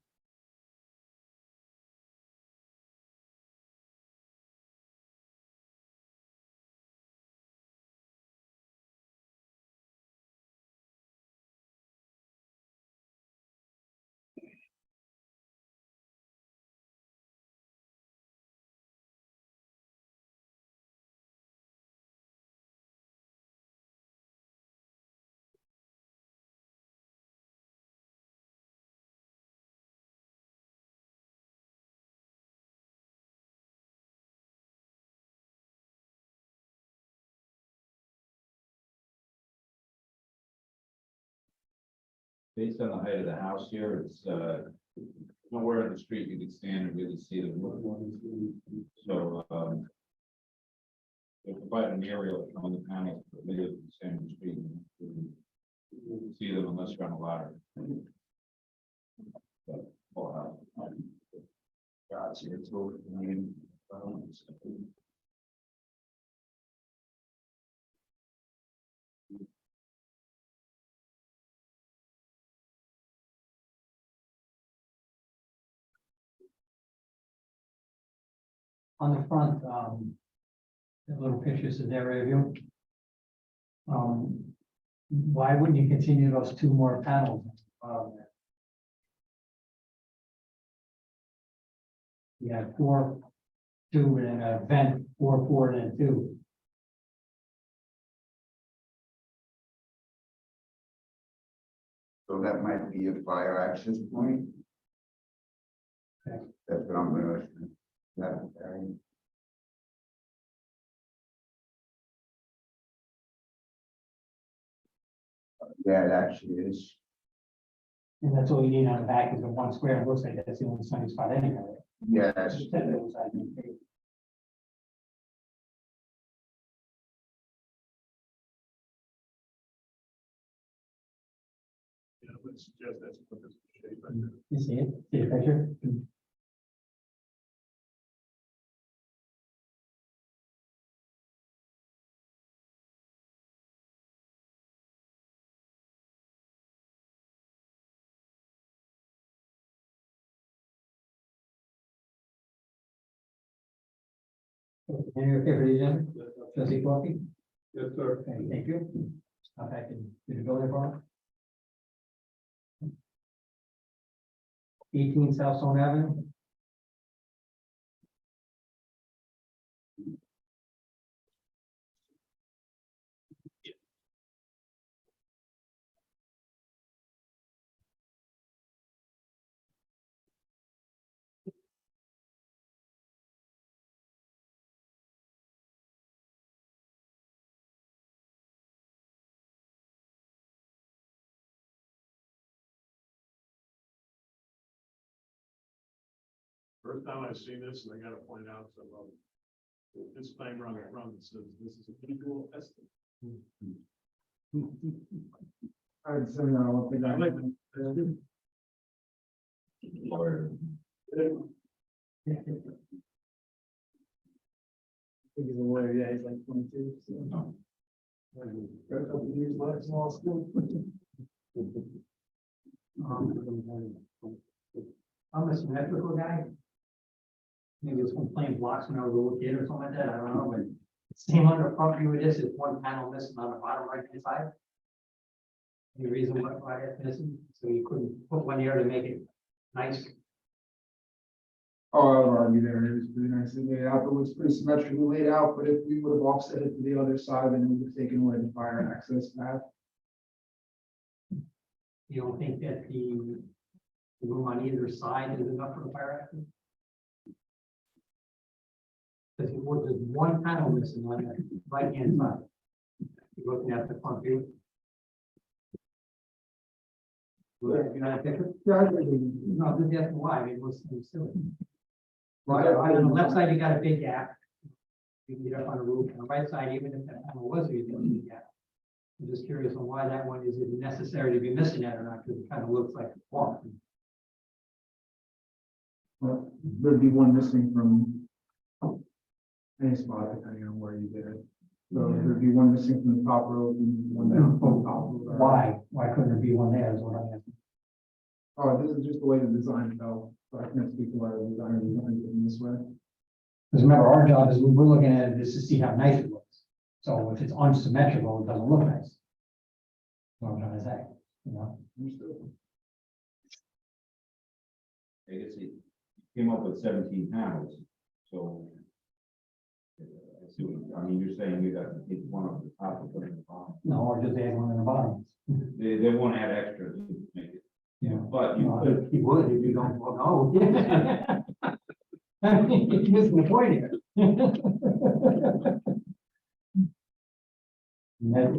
Based on the height of the house here, it's, nowhere in the street you can stand and really see them. So, they provide an aerial on the panels, but maybe you can stand in the street and you can see them unless you're on a ladder. But, well, God's here, it's over. On the front, the little pictures in there, review. Why wouldn't you continue those two more panels? You had 4, 2, and a vent, 4, 4, and then 2. So that might be a fire access point. Okay. That's what I'm gonna. Yeah, it actually is. And that's all you need on the back is the 1 square. It looks like that's the only sunny spot anyway. Yes. Just that little side view. Yeah, I would suggest that's put this shape right there. You see it? See the picture? Any okay for the agenda? Trustee Coffee? Yes, sir. Okay, thank you. Stop back in the building department. 18 South Stone Avenue. First time I've seen this, and I gotta point out, so, disclaimer on the front, that says this is a legal estimate. I'd say no, I think he's a lawyer, yeah, he's like 22, so. Got a couple of years left, small school. I'm a symmetrical guy. Maybe it's from playing blocks when I was a little kid or something like that, I don't know, but same on the front view of this is one panel missing on the bottom right hand side. Any reason why that's missing, so you couldn't put one here to make it nice? Oh, I would argue there, it was pretty nicely laid out, it looks pretty symmetrically laid out, but if we would have offset it to the other side, then it would have taken away the fire access path. You don't think that the room on either side is enough for the fire access? Because there's one panel missing on the right hand side. You're looking at the front view. You're not a picture? Yeah, I think No, this is why, it was silly. Right, on the left side, you got a big gap. You can get up on the roof, on the right side, even if that panel was, you got a big gap. I'm just curious on why that one is necessary to be missing that or not, because it kind of looks like a wall. well, there'd be one missing from any spot, depending on where you did it. So there'd be one missing from the top row and one down from the top row. Why couldn't there be one there is what I'm asking. Oh, this is just the way the design fell, so I can't speak to why the designer designed it in this way. Because remember, our job is, we're looking at it is to see how nice it looks. So if it's unsymmetrical, it doesn't look nice. That's what I'm trying to say, you know? I guess he came up with 17 panels, so. I see what, I mean, you're saying you got to take one off the top and put it in the bottom. No, or just add one in the bottom. They won't add extra to make it, Yeah. but you No, could, he would if you don't, well, no. I mean, you're missing the point here. And that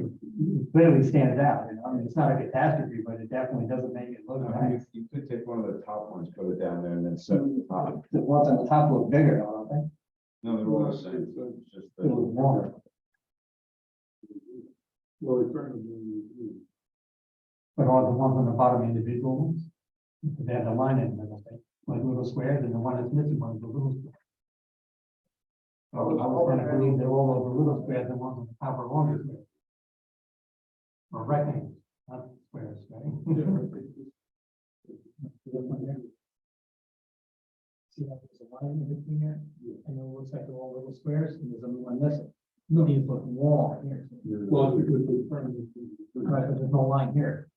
clearly stands out, you know, I mean, it's not a catastrophe, but it definitely doesn't make it look nice. you could take one of the top ones, put it down there and then set the top. The ones on the top look bigger, don't they? No, they're all the same, so it's just. It was longer. Well, it's certainly. But are the ones on the bottom individual ones? Because they have the line in the middle, like little squares, and the one that's missing one is the little square. I was gonna believe that all of the little squares, the ones on the top are longer squares. Or rectangles, not squares, right? See how there's a line in between there? And it looks like they're all little squares, and there's only one missing. No, these look wall here. Well, it's because the front Right, but there's no line here.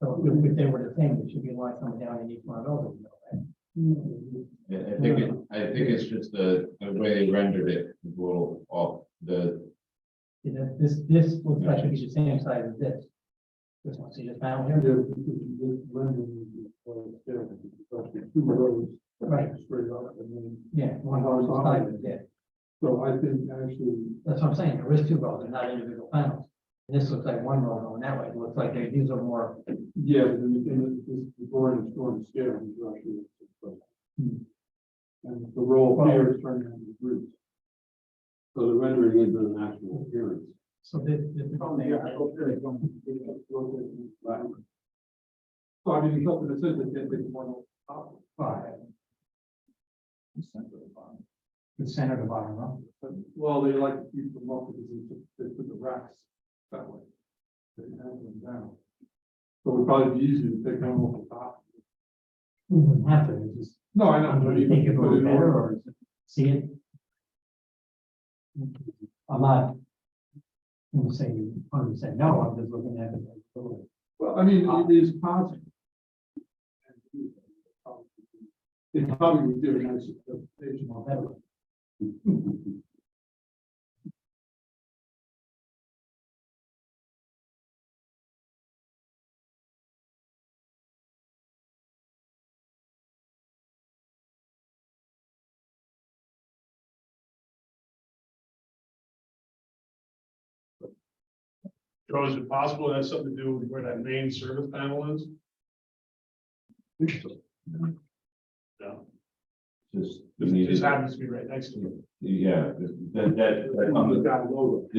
So if they were the same, there should be a line coming down in each one of those, right? I think it's just the way they rendered it, a little off the, See, this looks like it's the same size as this. This one, see this panel here? Two rows. Right. Straight up, and then, Yeah, one horizontal side is it. so I think actually, That's what I'm saying, there is two rows, they're not individual panels. And this looks like one row going that way, it looks like these are more, yeah, but then the drawing is drawing scale, is actually. And the roll here is turning into groups. So the rendering is an actual appearance. so this. Right. So I mean, because it says that they one on top. Five. The center of the bottom row. But, well, they like to keep them up because they put the racks that way. They can have them down. So it would probably be easier to take them off the top. It doesn't have to, it's just, No, I know. do you think it Put would in be better order. or see it? I'm not. When you say 100% no, I'm just looking at it. Well, I mean, it is possible. It probably would do a nice presentation on that. Joe, is it possible it has something to do with where that main service panel is? No, Just, it just happens to be right next to it. yeah, they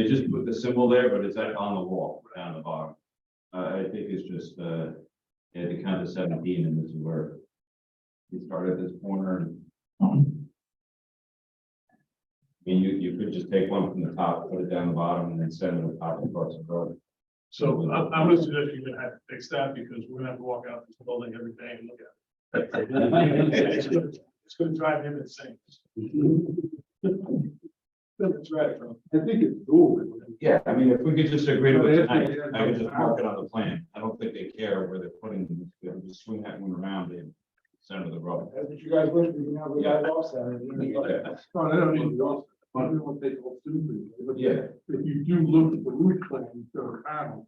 just put the symbol there, but it's on the wall, down the bottom. I think it's just, they had to count to 17 and this is where you start at this corner and I mean, you could just take one from the top, put it down the bottom, and then send it on top across the road. So I'm gonna suggest you're gonna have to fix that because we're gonna have to walk out this building every day and look at it. It's gonna drive him insane. That's right, bro. I think it's doable. Yeah, I mean, if we could just agree to it tonight, I would just mark it on the plan. I don't think they care where they're putting them. They'll just swing that one around in center of the road. That's what you guys wish, we can have the guys offset. Yeah. No, they don't need to also, but we won't take all stupid. But Yeah. if you do look at the roof plan, for a panel,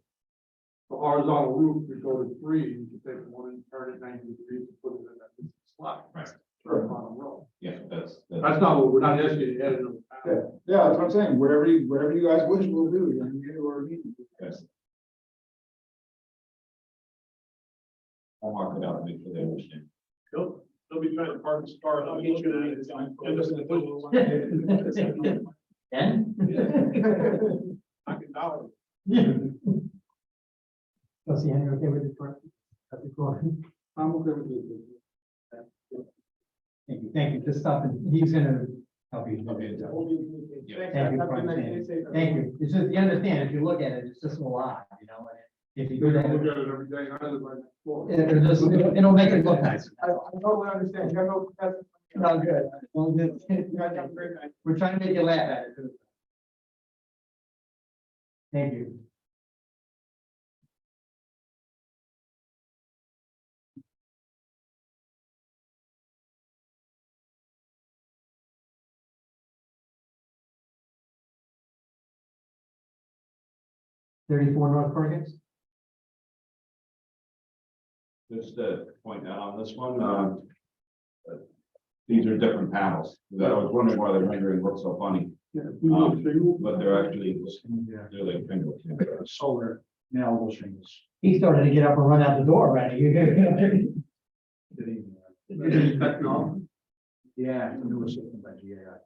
the horizontal roof would go to 3, you can take one and turn it 90 degrees and put it in that slot. Right. Sure. On the road. Yeah, that's. That's not what we're not asking you to add another panel. Yeah, that's what I'm saying, whatever you guys wish, we'll do, and you or me. Yes. I'll mark it out and make sure they understand. They'll be trying to park his car. I'll get you looking at it. End up in the middle. Then? Knocking dollars. Trustee Henry, okay with it? That's the call. I'm okay with this. Thank you, just stop and he's gonna help you. Okay. Yeah. Thank you for understanding. Thank you. It's just, you understand, if you look at it, it's just a lot, you know, and if you do Look that, at it every day, I live right next door. it'll make it look nice. I totally understand, you have no, that's. No, good. Well, good. We're trying to make you laugh at it. too. Thank you. Thirty-four North Perkins? Just to point out on this one, these are different panels. I was wondering why the rendering looks so funny, Yeah, we will single. but they're actually, Yeah, they're like shingles. solar nailable shingles. He started to get up and run out the door already. Technology. Yeah, it's a newer system by GAI.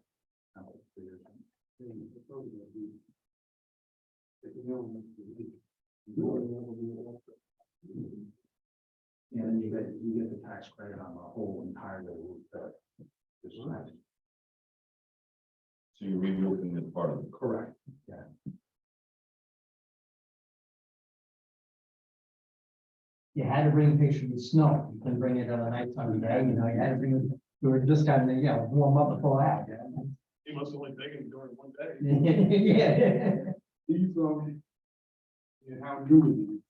And then you get the tax credit on the whole entire roof that is nice. So you're removing this part of it. Correct. Yeah. You had to bring a picture of the snow. You couldn't bring it on a nighttime day, you know, you had to bring it, we were just kind of, you know, warm up and pull out. He must have only taken it during one day. Yeah. These, and how new are these?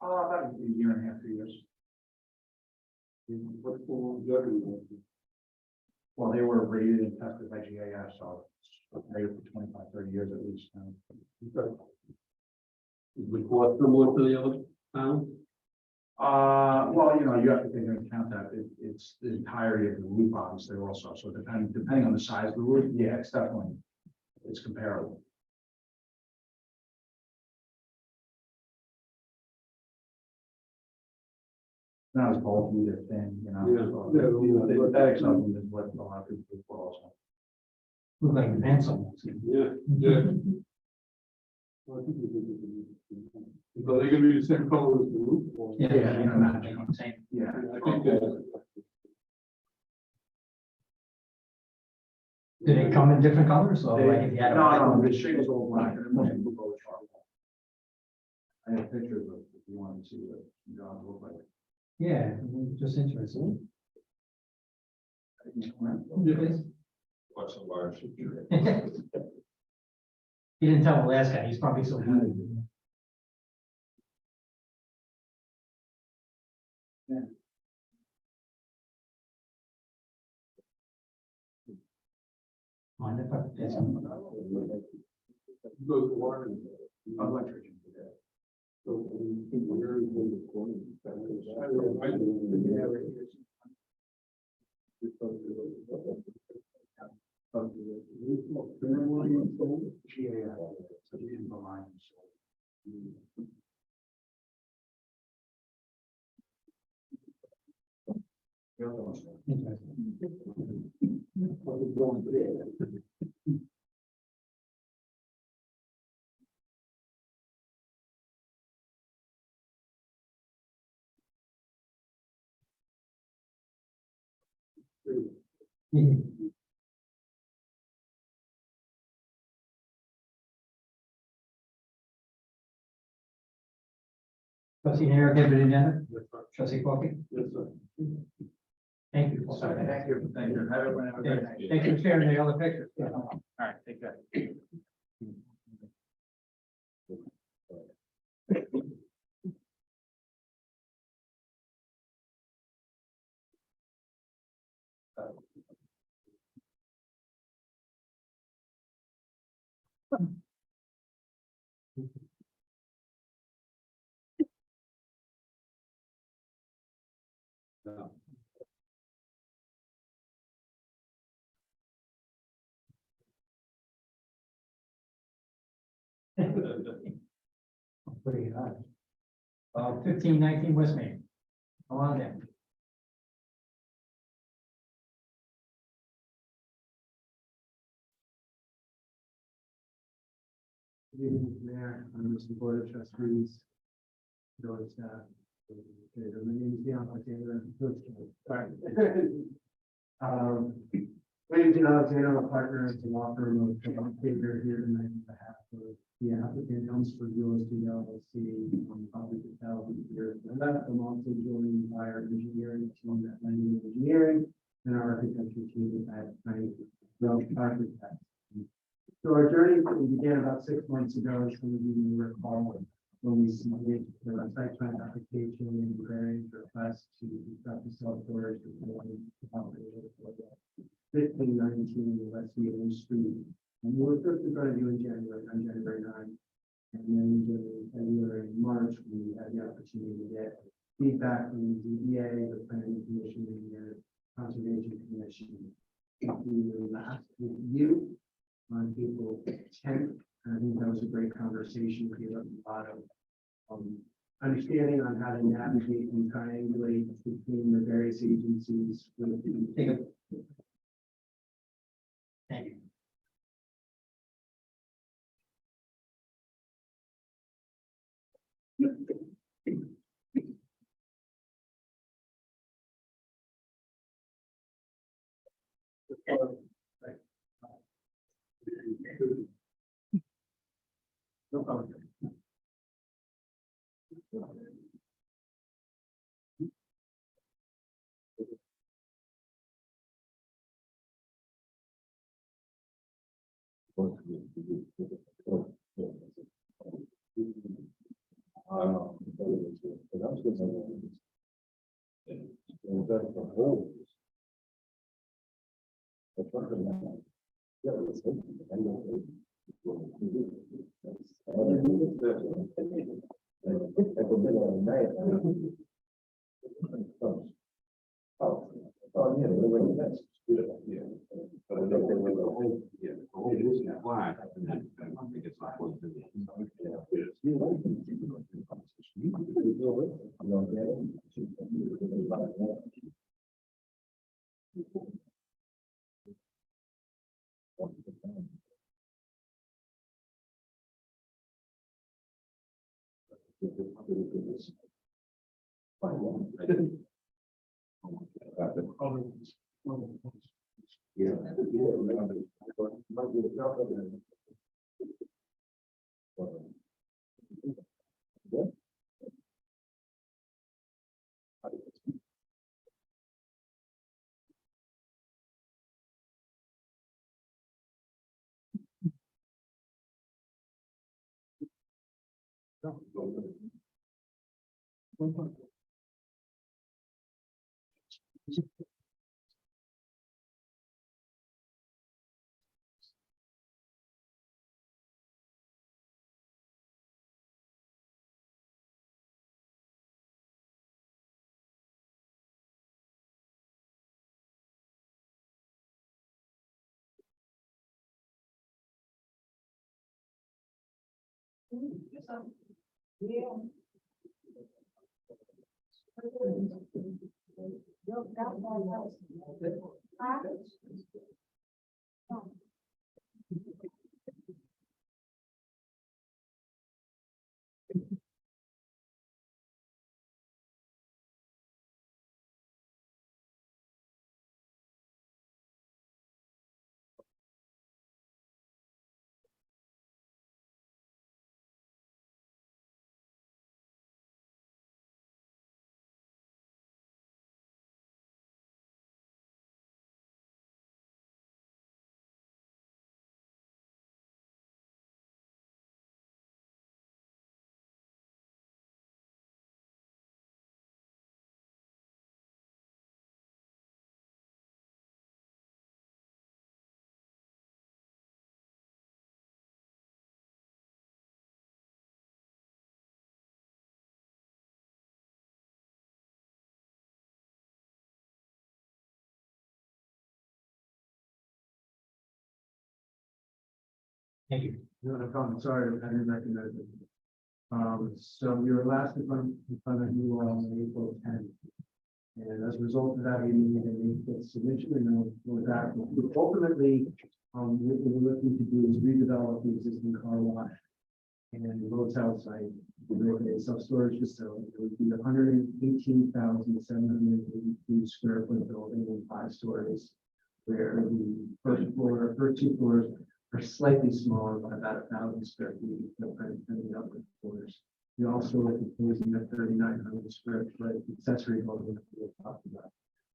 About a year and a half, 2 years. What's the longevity? Well, they were rated and tested by GAF, so it's rated for 25, 30 years at least. Is the cost similar to the other towns? Well, you know, you have to take into account that it's the entirety of the roof, obviously, also, so depending on the size of the roof, yeah, it's comparable. Not as bulky, they're thin, you know. Yeah. so Yeah. The aesthetics of them is what a lot of people look for also. Look like an ant almost. Yeah, yeah. Well, I think we did it. But they're gonna be the same color as the roof? or- Yeah, you know, not, you know what I'm saying? Yeah. I think that. Did it come in different colors or like if you had? a- No, the shingles all black, and then most people go charcoal. I have pictures of, if you want to see what the jobs look like. Yeah, just interesting. Yeah. Please. What's the large? He didn't tell the last guy, he's probably so happy. Mind if I pass him? Goes to water. Electrician. So, where is the corner? Yeah. So he didn't align. Trustee Eric, have it agenda? Trustee Quality? Yes, sir. Thank you. Thank you. Thank you. Have everyone have a great night. Thank you for sharing the other pictures. All right, take care. Pretty high. 1519 West Main. Go on then. Good evening, Mayor, I'm Mr. Board of Trustees. Village staff. Okay, my name is Deon Alexander. My name is Deon Alexander, I'm a partner at the law firm of Baker here tonight on behalf of the applicant, Elmsford USA LLC, Public Development here. And I'm also joined by our engineering team at Landing Engineering and our architecture team at Well Architects. So our journey began about 6 months ago, as some of you may recall, when we submitted the site plan application and variance request to construct the self-storage facility for 1519 West Wheeler Street. And we were first going to do in January, on January 9th. And then in February and March, we had the opportunity to get feedback from the DEA, the Planning Commission, and the Conservation Commission. We were last with you on April 10th. And I think that was a great conversation. We had a lot of understanding on how to navigate and triangulate between the various agencies. Take a. Thank you. No problem. Thank you. No, no problem. Sorry, I didn't recognize it. So we were last in front of you on April 10th. And as a result of that, we needed an April submission and with that, ultimately, what we're looking to do is redevelop the existing car wash and the hotel site with a self-storage facility. It would be 118,783 square foot building in 5 stories, where the first 2 floors are slightly smaller by about 1,000 square feet footprint than the upper floors. We also are proposing a 3,900 square foot accessory building that we talked about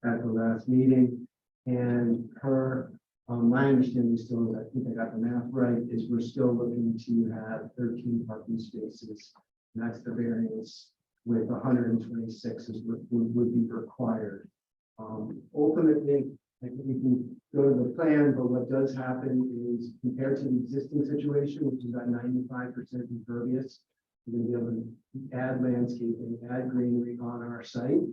at the last meeting. And per my understanding still, I think I got the math right, is we're still looking to have 13 parking spaces. And that's the variance with 126 is what would be required. Ultimately, I think we can go to the plan, but what does happen is compared to the existing situation, which is at 95% impervious, we're going to be able to add landscaping, add greenery on our site.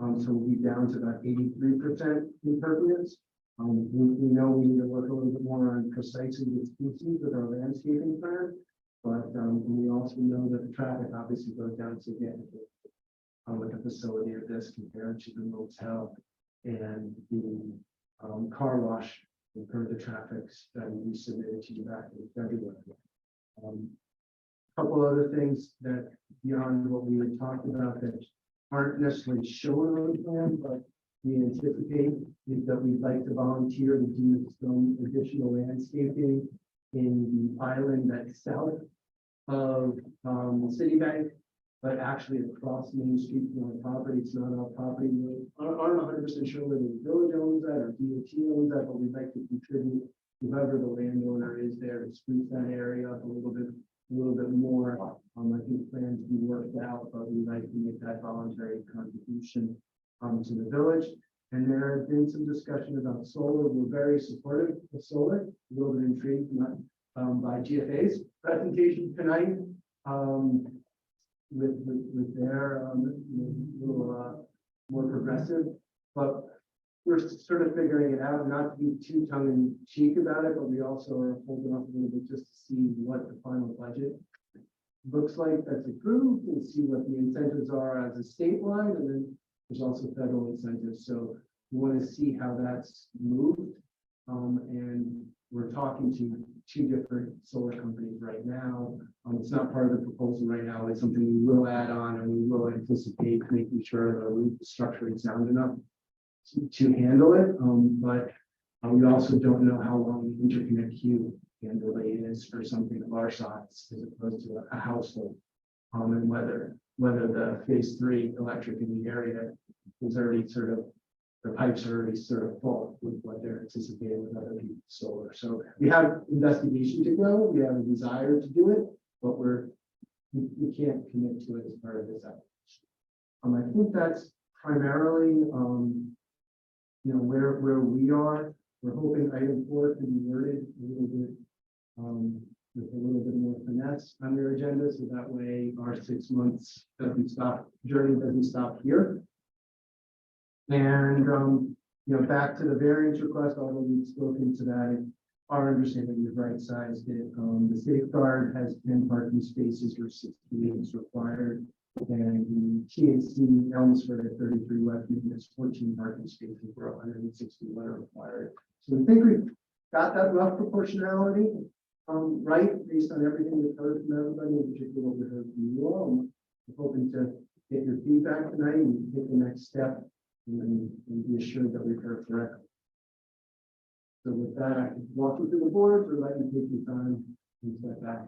So we'll be down to about 83% impervious. We know we need to work a little bit more on precisely the species with our landscaping plan, but we also know that the traffic obviously goes down significantly with a facility of this compared to the motel and the car wash per the traffic that we submitted to you back in February. Couple other things that beyond what we had talked about that aren't necessarily shown on the plan, but we anticipate is that we'd like to volunteer to do some additional landscaping in the island that's south of Citibank, but actually across Main Street from our property. It's not our property. We aren't 100% sure whether the village owns that or DOT owns that, but we'd like to contribute whoever the landowner is there to spruce that area up a little bit more. I think plans to be worked out, but we'd like to make that voluntary contribution to the village. And there has been some discussion about solar. We're very supportive of solar. A little bit intrigued by GFA's presentation tonight with their little more progressive, but we're sort of figuring it out, not to be too tongue in cheek about it, but we also are holding up a little bit just to see what the final budget looks like that's approved and see what the incentives are as a statewide, and then there's also federal incentives. So we want to see how that's moved. And we're talking to 2 different solar companies right now. It's not part of the proposal right now. It's something we will add on, and we will anticipate making sure the roof structure is sound enough to handle it. But we also don't know how long the interconnect queue and delay is for something of our size as opposed to a household. And whether the phase 3 electric in the area is already the pipes are already sort of full with what they're anticipating with other people's solar. So we have investigation to go. We have a desire to do it, but we're we can't commit to it as part of this application. I think that's primarily, where we are. We're hoping item 4 can be worded a little bit, with a little bit more finesse on their agenda, so that way our 6 months journey doesn't stop here. And, back to the variance request, although we've spoken to that, our understanding is right sized it. The safeguard has 10 parking spaces or 68 is required. And the THC Elmsford at 33 West Main has 14 parking spaces where 161 are required. So we think we've got that rough proportionality, right, based on everything we've heard from everybody, in particular what we heard from you all. I'm hoping to get your feedback tonight and take the next step and be assured that we've heard correctly. So with that, I can walk you through the boards or let you take your time and step back.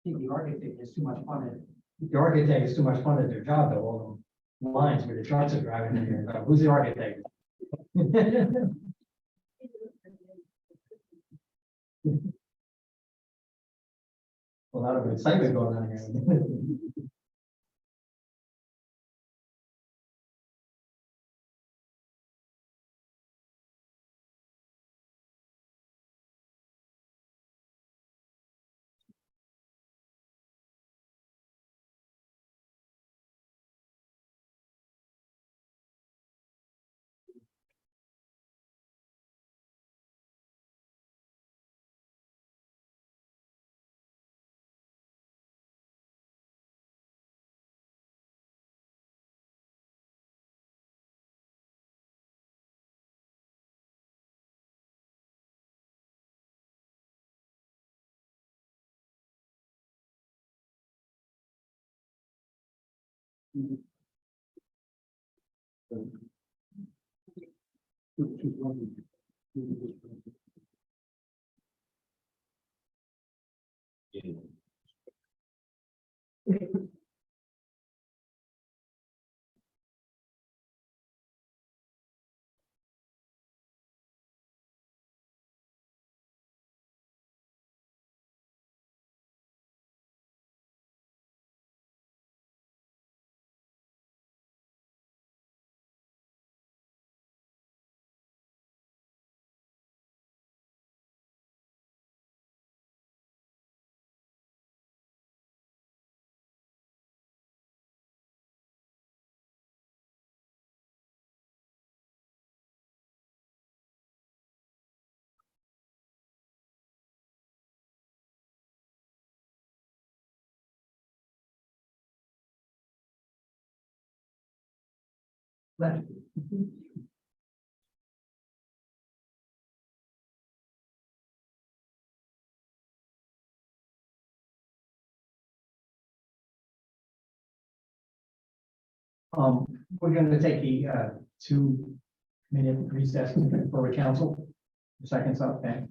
I think the architect is too much fun at, the architect is too much fun at their job, though, all the lines where the trucks are driving in here. Like, who's the architect? A lot of excitement going on here. Left. We're gonna take the two minute recess for council. Seconds up, okay.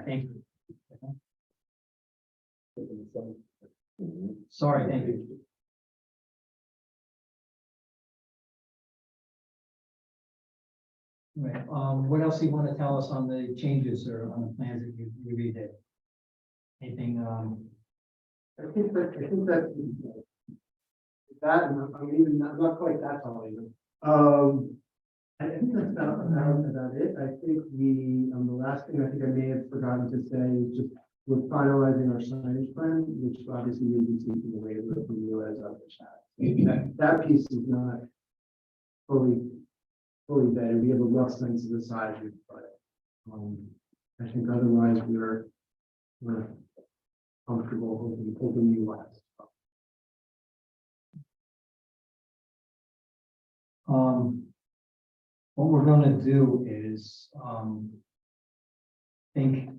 Thank you. Sorry, thank you. Right, what else do you want to tell us on the changes or on the plans that you redid? Anything, I think that and I mean, even not quite that tall even. I think that's about it. I think the last thing I think I may have forgotten to say is just we're finalizing our signage plan, which obviously we can see from the waiver from you as others have. That piece is not fully vetted. We have a rough sense of the size, but I think otherwise we're comfortable hoping you last. What we're gonna do is, think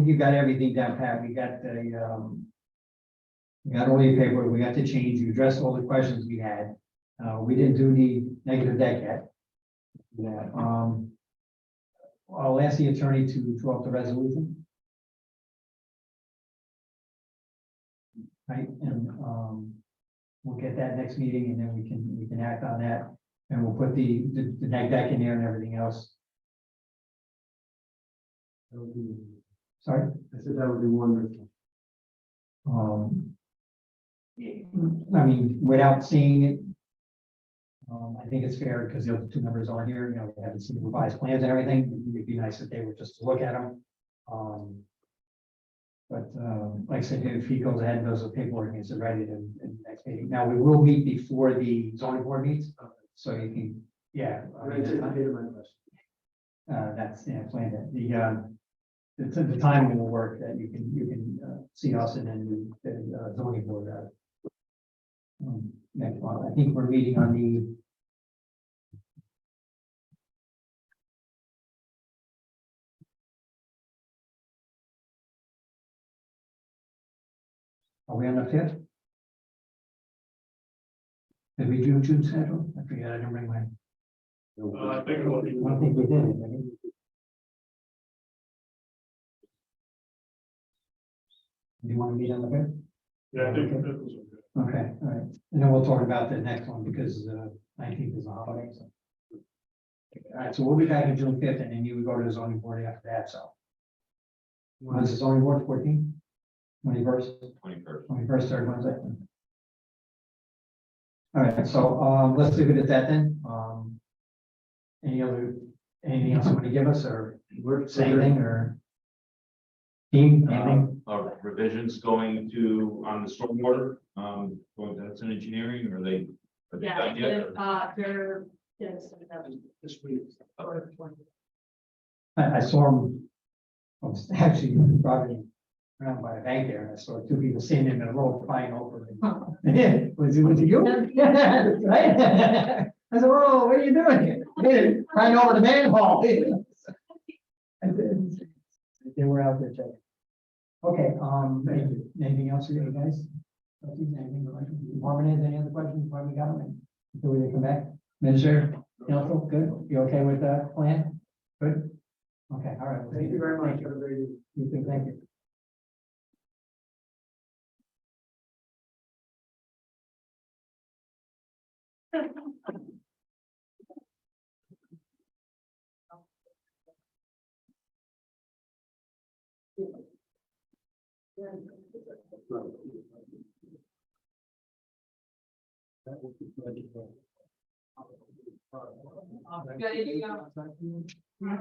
you got everything down pat. We got we got all your paperwork, we got the change, you addressed all the questions we had. We didn't do the negative deck yet. Yeah, I'll ask the attorney to draw up the resolution. Right, and, we'll get that next meeting and then we can act on that. And we'll put the neg deck in there and everything else. That would be, Sorry? I said that would be wonderful. I mean, without seeing it, I think it's fair because the other two members aren't here, you know, they haven't seen the revised plans and everything. It'd be nice if they were just to look at them. But like I said, if he goes ahead and does the paperwork and gets it ready in the next meeting. Now, we will meet before the zoning board meets, so you can, yeah. I anticipated my question. That's, yeah, planned it. The timing will work that you can see us and then the zoning board. Next one, I think we're meeting on the. Are we on the 5th? Did we do June schedule? I forget, I didn't bring my. I think it will be. I don't think we did. Did we? Do you want to meet on the 5th? Yeah, I think that was okay. Okay, all right. And then we'll talk about the next one because 19th is a holiday, so. All right, so we'll be back on June 5th and then you would go to the zoning board after that, so. When's the zoning board, 14th? 21st? 21st, third Wednesday. All right, so let's leave it at that then. Anything else you want to give us or say anything or? Team, anything? Revisions going to, on the stormwater, going to Hudson Engineering, are they done yet? They're, yes, This week. I saw him. I was actually driving around by the bank there, and I saw two people sitting in the road crying over it. Was it you? Right? I said, "Whoa, what are you doing here?" Hey, crying over the manhole. They were out there checking. Okay, anything else for you guys? Anything, Department heads, any other questions, Department government? Until we come back, Minister, council, good? You okay with that plan? Good? Okay, all right. Thank you very much. Have a great evening. You too, thank you.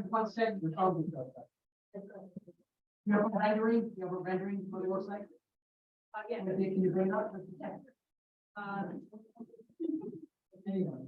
One second. You have a rendering, what it looks like? yeah. Can you bring it up? Anyway.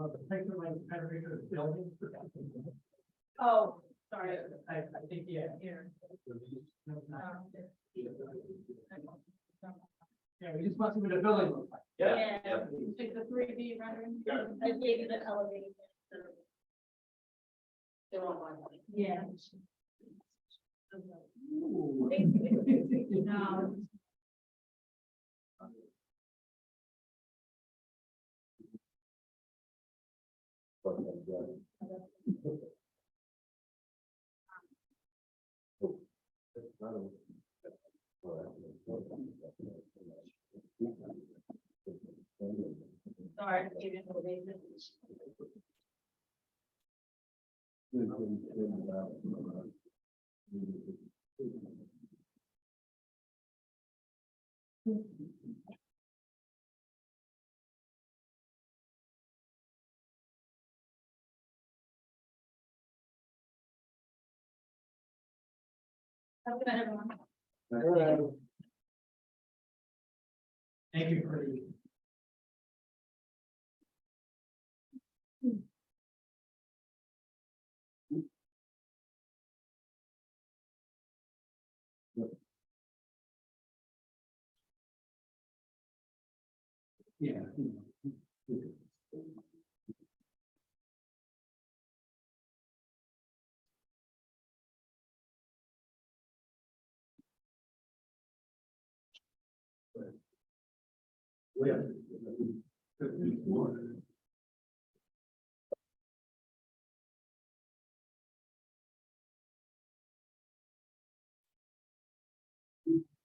The picture, like, kind of picture of the building. Oh, sorry. I think, yeah. Here. Yeah, we just want to see what the building looks like. Yeah, like the 3D rendering. I gave you the elevation. They're all one. Yeah. No. Sorry, student elevation. Have a good night, everyone. Thank you for the. Yeah.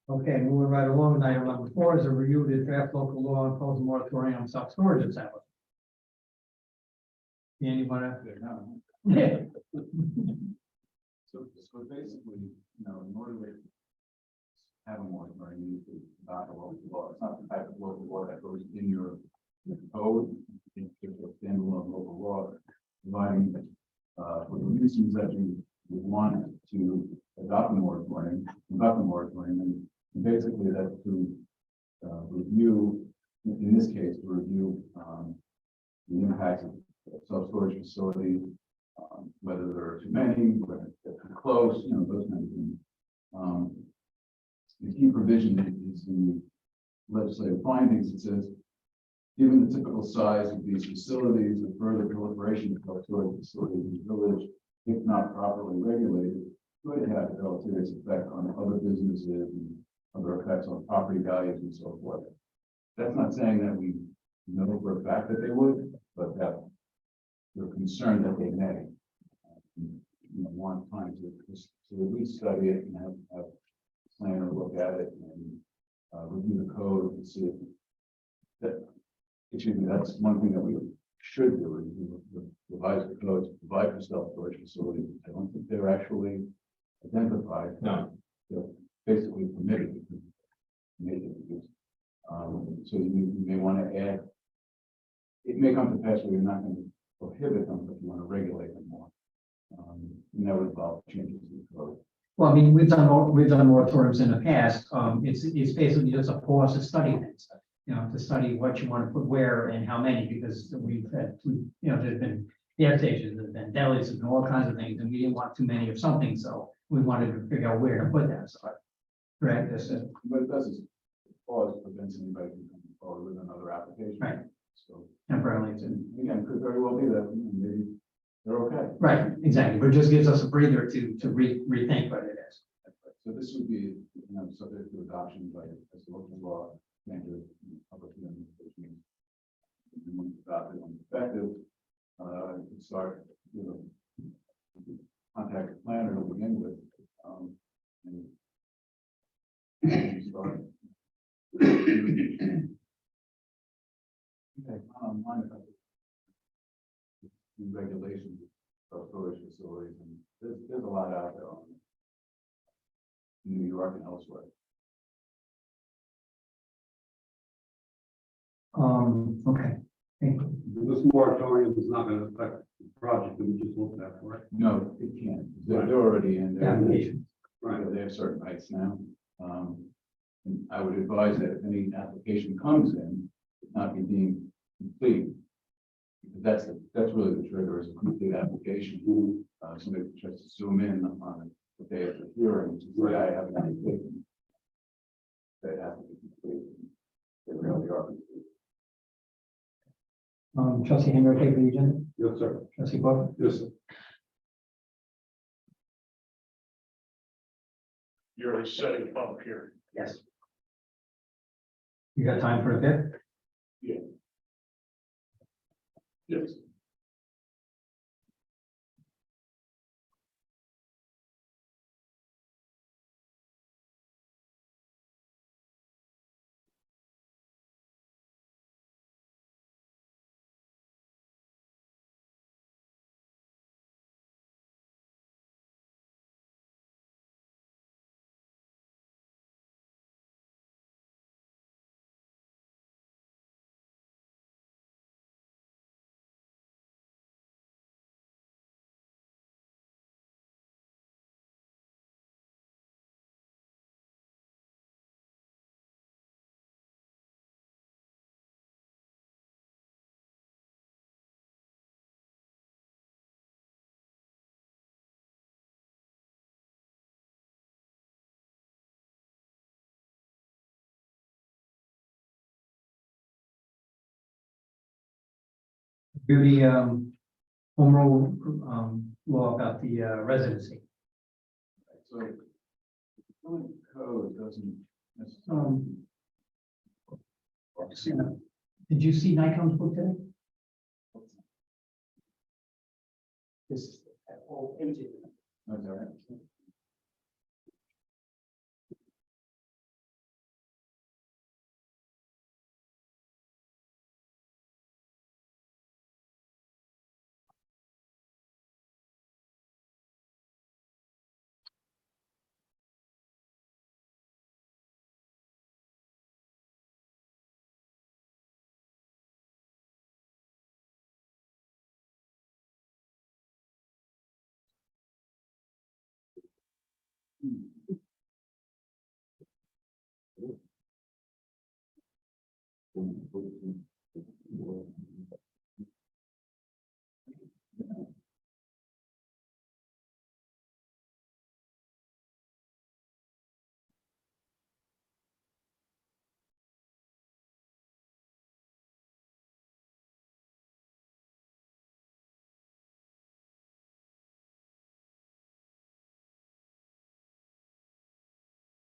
Okay, moving right along, item number 4 is a review of the draft local law imposing moratorium on self-storage establishments. Dan, you wanna? Yeah. So basically, in order to have a moratorium, you need to adopt a local law. It's not the type of local law that goes in your code. It's a standalone local law, providing for the reasons that you would want to adopt a moratorium, and basically that's to review, in this case, to review the impacts of self-storage facilities, whether there are too many, whether they're too close, those kind of things. The key provision is in the legislative findings. It says, given the typical size of these facilities, the further proliferation of self-storage facilities in the village, if not properly regulated, could have a deleterious effect on other businesses and other effects on property values and so forth. That's not saying that we know for a fact that they would, but that we're concerned that they may. Want time to at least study it and have a planner look at it and review the code and see if that. Excuse me, that's one thing that we should do, is revise the code to provide for self-storage facilities. I don't think they're actually identified. No. They're basically permitted to make it use. So you may want to add, it may come to pass where you're not going to prohibit them, but you want to regulate them more. And that would involve changes in the code. Well, I mean, we've done moratoriums in the past. It's basically just a pause to study things. To study what you want to put where and how many, because there's been gas stations, there's been delis and all kinds of things, and we didn't want too many of something, so we wanted to figure out where to put them. So, correct, this is But it doesn't pause prevents anybody from coming forward with another application. Right. So temporarily. again, could very well be that maybe they're okay. Right, exactly, but it just gives us a breather to rethink what it is. So this would be, subject to adoption by as local law, standard public hearing, which means when it's adopted and effective, you can start, contact the planner to begin with, and start. Okay, line about the regulations of storage facilities, and there's a lot out there on New York and elsewhere. Okay. Thank you. This moratorium is not going to affect the project that we just looked at, correct? No, it can't. They're already in there. Application. Right, they have certain rights now. And I would advise that if any application comes in, it not be deemed complete Because that's really the trigger, is a complete application. Somebody tries to zoom in on the day of the hearing, to say, I have an application. They have to be complete. They really are. Trustee Henry, okay for the agenda? Yes, sir. Trustee Clark? Yes, sir. You're setting a public hearing. Yes. You got time for a bit? Yes. Do the home rule law about the residency. So the current code doesn't necessarily. Did you see Nikon's book today? This is all empty. That's all right.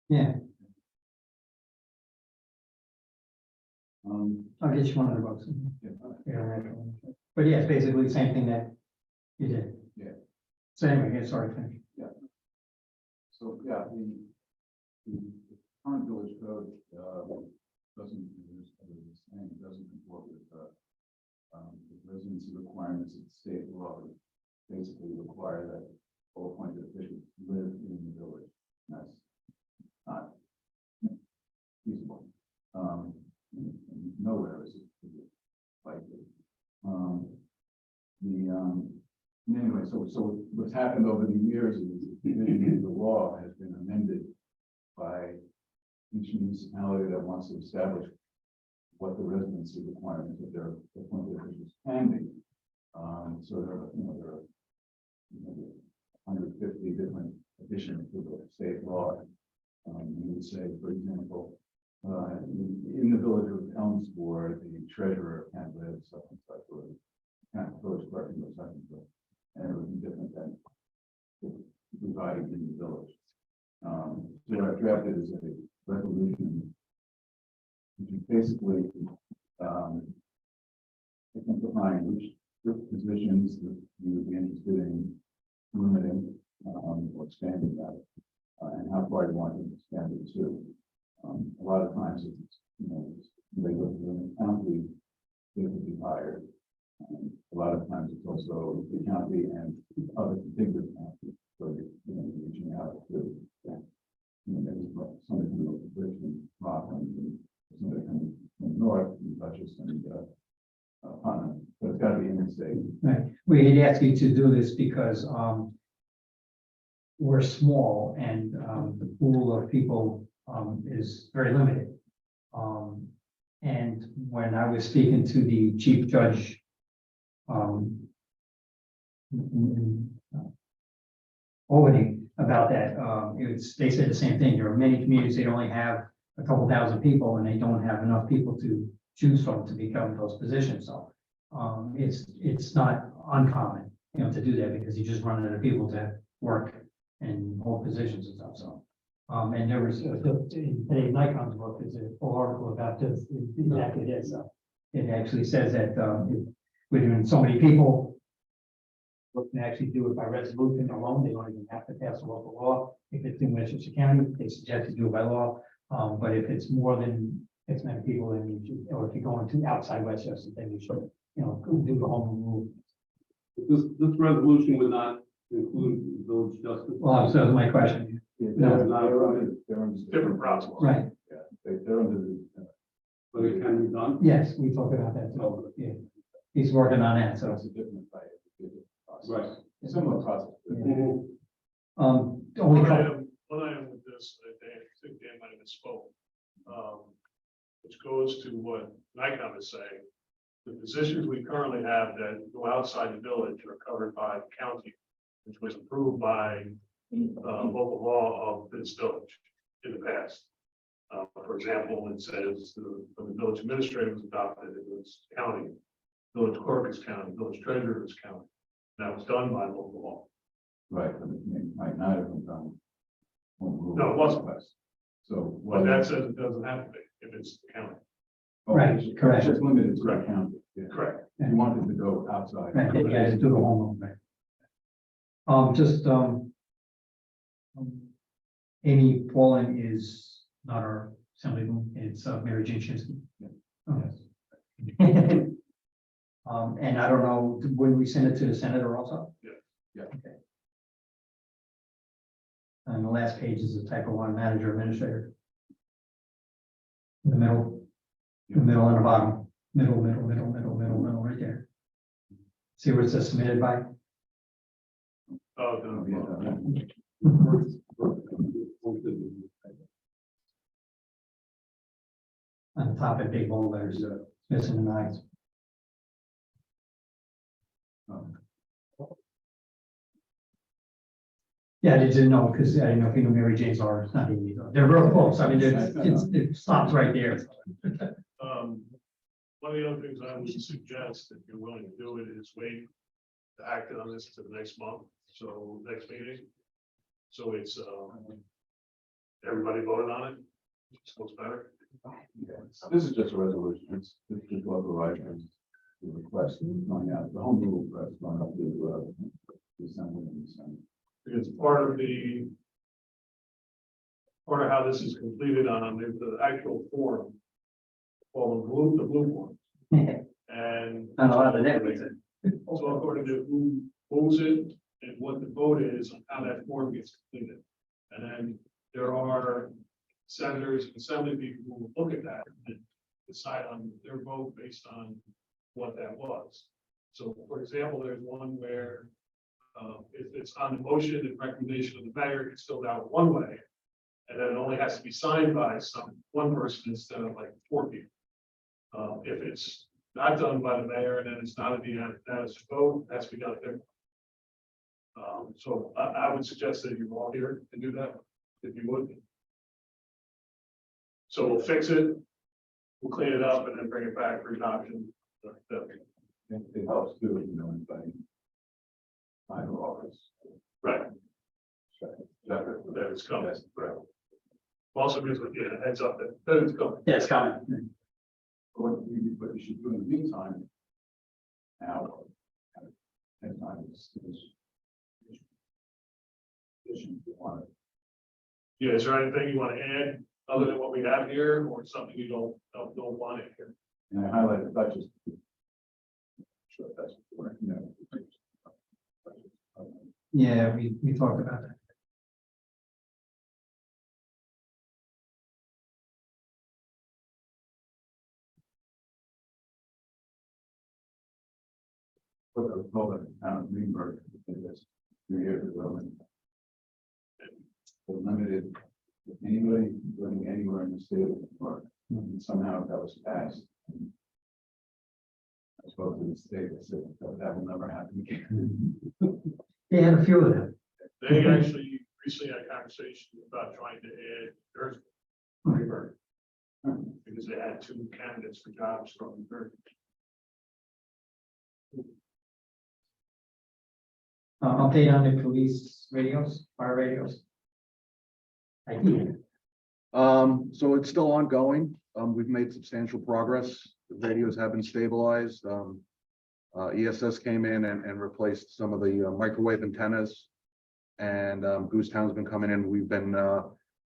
Yeah, I'll get you one of the books. Yeah, but yeah, it's basically the same thing that you did. Yeah. So anyway, yeah, sorry, finish. So, yeah, the current village code, doesn't, doesn't comport with, the residency requirements of state law. That basically require that all appointed officials live in the village. That's not feasible. Nowhere is it likely. Anyway, so what's happened over the years is the law has been amended by each municipality that wants to establish what the residency requirements of their appointed officials can be. So there are 150 different additions to the state law. You would say, for example, in the village of Elmsford, the treasurer can't live such and such, or can't village clerk can live such and such, and it would be different than residing in the village. So what I drafted is a resolution, which is basically identifying which positions that you would be interested in limiting or expanding that, and how far you want to expand it to. A lot of times it's, they go to the county, they would be hired. A lot of times it's also the county and other contiguous counties, so you're reaching out to, maybe somebody from Richmond, Rockland, and somebody coming from north, and Dutchess, and Putnam, but it's got to be in the state. Right, we had asked you to do this because we're small and the pool of people is very limited. And when I was speaking to the chief judge Albany about that, they said the same thing, there are many communities, they only have a couple thousand people and they don't have enough people to choose from to become those positions, so. It's not uncommon, to do that because you just run out of people to work and hold positions and stuff, so. And there was, in today's Nikon's book, there's a whole article about this, exactly this, it actually says that, when so many people can actually do it by resolution alone, they don't even have to pass a local law. If it's in Westchester County, they suggest to do it by law, but if it's more than X many people, then you should, or if you're going to outside Westchester, then you should, go do the home rule. This resolution would not include village justice. Well, so that's my question. They're under Different process. Right, they're under the. But it can be done. yes, we talked about that, so, yeah. He's working on that, so. It's a different type. Process. Right. Similar process. Mhm. Only One couple, item with this, I think Dan might have misspoke. Which goes to what Nikon is saying. The positions we currently have that go outside the village are covered by the county, which was approved by local law of this village in the past. For example, it says when the village administrator was adopted, it was county, village clerk is county, village treasurer is county. That was done by local law. Right, but it might not have been done. No, it wasn't. So. But that says it doesn't have to be if it's the county. Right, It's correct. just limited to the Correct. county. Yeah. Correct. You wanted to go outside. right, you guys do the home rule, right? Amy Paulin is not our assemblywoman, it's Mary Jane Shinsky. Okay. And I don't know, when we send it to the senator also? Yeah. Yeah. Okay. And the last page is the type of one manager administrator. The middle and the bottom, middle, right there. See where it says submitted by? Oh, no, Yeah. On the top in big bold letters, missing an I. Yeah, I didn't know, because I didn't know if you knew Mary Jane's are, it's not even, they're real close, I mean, it stops right there. One of the other things I would suggest, if you're willing to do it, is wait to act on this to the next month, so next meeting. So it's, everybody voted on it, it's what's better. This is just a resolution. It's just authorizing the request going out. The home rule request going up to the assembly and the Senate. Because part of how this is completed on the actual form, called the blue form. And Not a lot of that, was it? so according to who owns it and what the vote is on how that form gets completed. And then there are senators and assembly people who will look at that and decide on their vote based on what that was. So for example, there's one where if it's on the motion and recommendation of the mayor, it's filled out one way. And then it only has to be signed by one person instead of like 4 people. If it's not done by the mayor and then it's not a unanimous vote, that's be done differently. So I would suggest that you volunteer to do that, if you would. So we'll fix it, we'll clean it up and then bring it back for adoption. It helps too, by final office. Right, Separate. that it's coming, right. Also gives it a heads up that it's coming. Yeah, it's coming. What you should do in the meantime. Now. And time is. Yeah, is there anything you want to add other than what we have here or something you don't want in here? And I highlighted Dutchess. Sure, that's, you know. Yeah, we talked about that. Put a bullet down in Greenberg, this 2 years ago. And limited anybody living anywhere in the state of New York, and somehow that was passed. I spoke to the state, they said that will never happen again. They had a few of them. They actually recently had a conversation about trying to add Jersey. Rayburn, because they had 2 candidates for jobs from Jersey. Update on the police radios, fire radios. IT. So it's still ongoing. We've made substantial progress. The radios have been stabilized. ESS came in and replaced some of the microwave antennas. And Goose Town's been coming in. We've been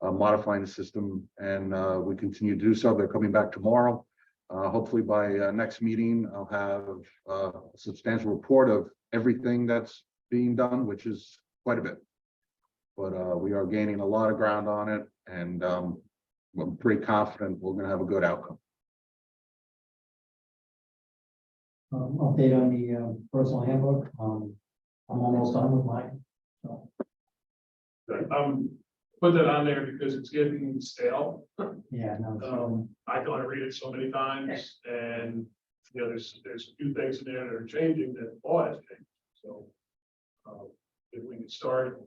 modifying the system, and we continue to do so. They're coming back tomorrow. Hopefully by next meeting, I'll have a substantial report of everything that's being done, which is quite a bit. But we are gaining a lot of ground on it, and I'm pretty confident we're going to have a good outcome. Update on the personal handbook. I'm almost done with mine. So, Put that on there because it's getting stale. yeah, no, so, I don't read it so many times, and, you know, there's a few things in there that are changing that law has changed, so. If we could start,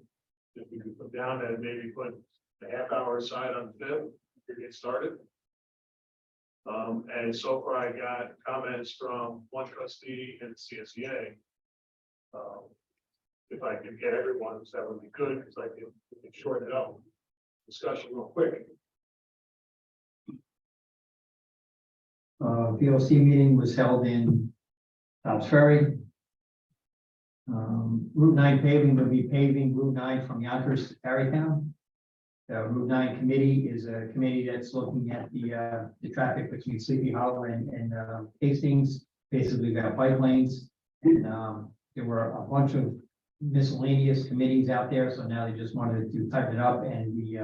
if we could put down and maybe put a half hour aside on the 5th to get started. And so far I got comments from one trustee and CSEA. If I could get everyone's, that would be good, because I can shorten it up. Discussion real quick. VOC meeting was held in Dobbs Ferry. Route 9 paving will be paving Route 9 from Yonkers to Tarrytown. The Route 9 committee is a committee that's looking at the traffic between Sleepy Hollow and Hastings. Basically, we got bike lanes, and there were a bunch of miscellaneous committees out there, so now they just wanted to type it up, and the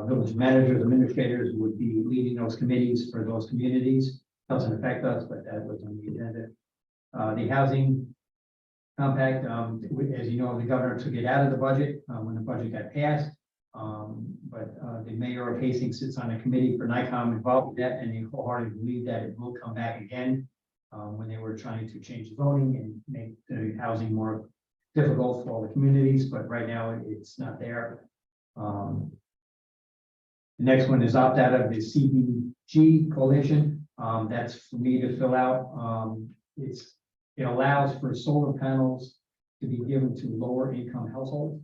village managers, administrators would be leading those committees for those communities. Doesn't affect us, but that was on the agenda. The housing compact, as you know, the governor took it out of the budget when the budget got passed. But the mayor of Hastings sits on a committee for NICOM involved with that, and they wholeheartedly believe that it will come back again when they were trying to change zoning and make the housing more difficult for all the communities, but right now it's not there. The next one is opt out of the CBG coalition. That's for me to fill out. It allows for solar panels to be given to lower income households.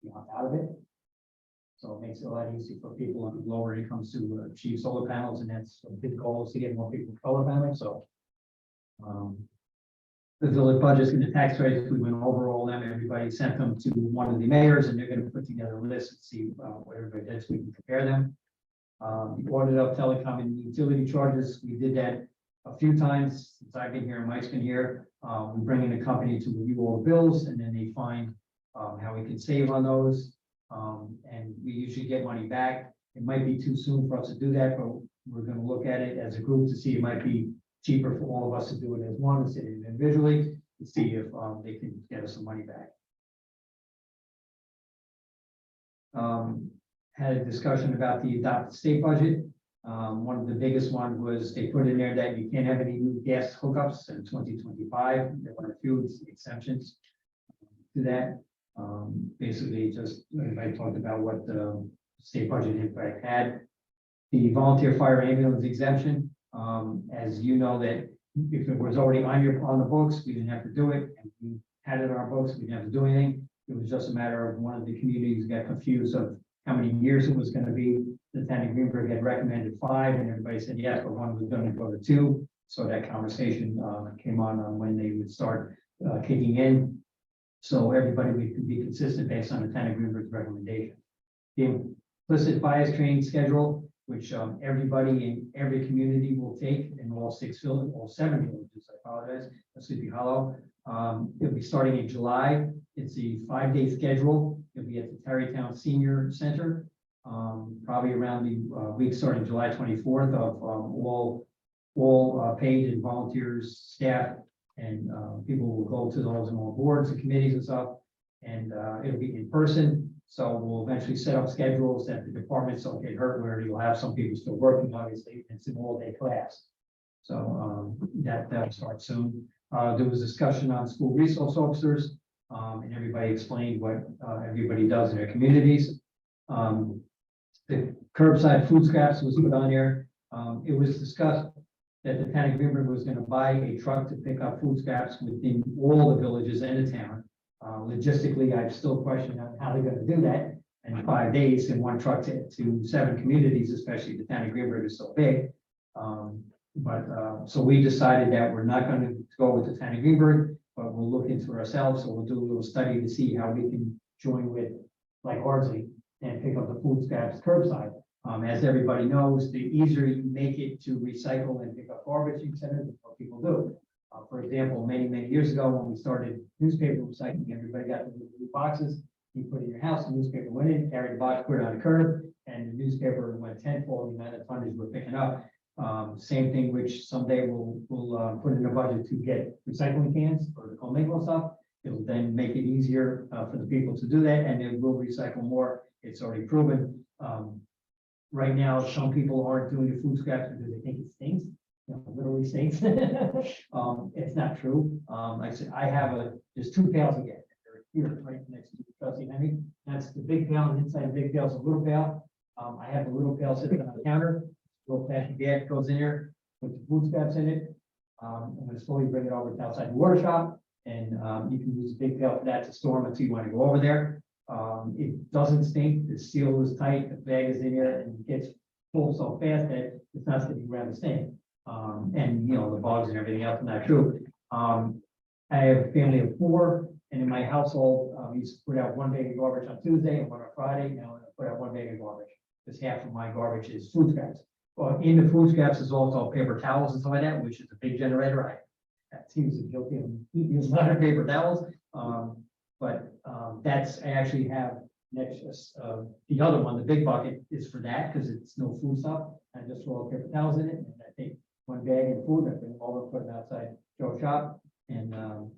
You opt out of it. So it makes it a lot easier for people on lower incomes to achieve solar panels, and that's a big goal, is to get more people solar panels. So the village budgets and the tax rates, we went over all them. Everybody sent them to one of the mayors, and they're going to put together a list and see what everybody does. We can compare them. The audit of telecom and utility charges, we did that a few times since I've been here and Mike's been here. We bring in a company to review all the bills, and then they find how we can save on those. And we usually get money back. It might be too soon for us to do that, but we're going to look at it as a group to see it might be cheaper for all of us to do it as one, instead of individually, to see if they can get us some money back. Had a discussion about the adopted state budget. One of the biggest ones was they put in there that you can't have any new gas hookups in 2025. There were a few exemptions to that. Basically, just I talked about what the state budget impact had. The volunteer fire ambulance exemption, as you know, that if it was already on the books, we didn't have to do it. And we had it on our books, we didn't have to do anything. It was just a matter of one of the communities got confused of how many years it was going to be. The town of Greenberg had recommended 5, and everybody said yes, but one was going to go to 2. So that conversation came on when they would start kicking in. So everybody would be consistent based on the town of Greenberg's recommendation. The implicit bias training schedule, which everybody in every community will take in all 7 villages, I apologize, Sleepy Hollow. It'll be starting in July. It's a 5-day schedule. It'll be at the Tarrytown Senior Center, probably around the week starting July 24th of all paid and volunteers, staff, and people will go to those and all boards and committees and stuff. And it'll be in person. So we'll eventually set up schedules that the departments don't get hurt, where you'll have some people still working, obviously. It's an all-day class. So, that'll start soon. There was discussion on school resource officers, and everybody explained what, everybody does in their communities. The curbside food scraps was put on there. It was discussed that the town of Greenberg was gonna buy a truck to pick up food scraps within all the villages in the town. Logistically, I still question on how they're gonna do that in 5 days in one truck to 7 communities, especially the town of Greenberg is so big. So we decided that we're not gonna go with the town of Greenberg, but we'll look into ourselves, so we'll do a little study to see how we can join with, like Ardsley, and pick up the food scraps curbside. As everybody knows, the easier you make it to recycle and pick up garbage, you said, the more people do. For example, many years ago, when we started newspaper recycling, everybody got the blue boxes. You put it in your house, the newspaper went in, carried the box, put it on the curb, and the newspaper went tenfold the amount of tonnage we're picking up. Same thing, which someday we'll put in a budget to get recycling cans for the commingled stuff. It'll then make it easier for the people to do that, and it will recycle more. It's already proven. Right now, some people aren't doing the food scraps because they think it stinks. Literally stinks. It's not true. Like I said, there's 2 pails again. They're here right next to trustee Henry. That's the big pail, and inside the big pail is a little pail. I have a little pail sitting on the counter. Little plastic bag goes in there, put the food scraps in it. I'm gonna slowly bring it over to outside the water shop, and you can use a big pail for that to store them until you want to go over there. It doesn't stink, the seal is tight, the bag is in there, and it gets full so fast that it's not sitting around the stink. And the bugs and everything else, not true. I have a family of 4, and in my household, we used to put out 1 bag of garbage on Tuesday and 1 on Friday. Now I put out 1 bag of garbage, because half of my garbage is food scraps. Well, in the food scraps is also paper towels and stuff like that, which is a big generator. That seems guilty of using a lot of paper towels. I actually have next, the other one, the big bucket is for that, because it's no food stuff. I just throw paper towels in it, and I take 1 bag of food, I bring them over, put them outside Joe's shop, and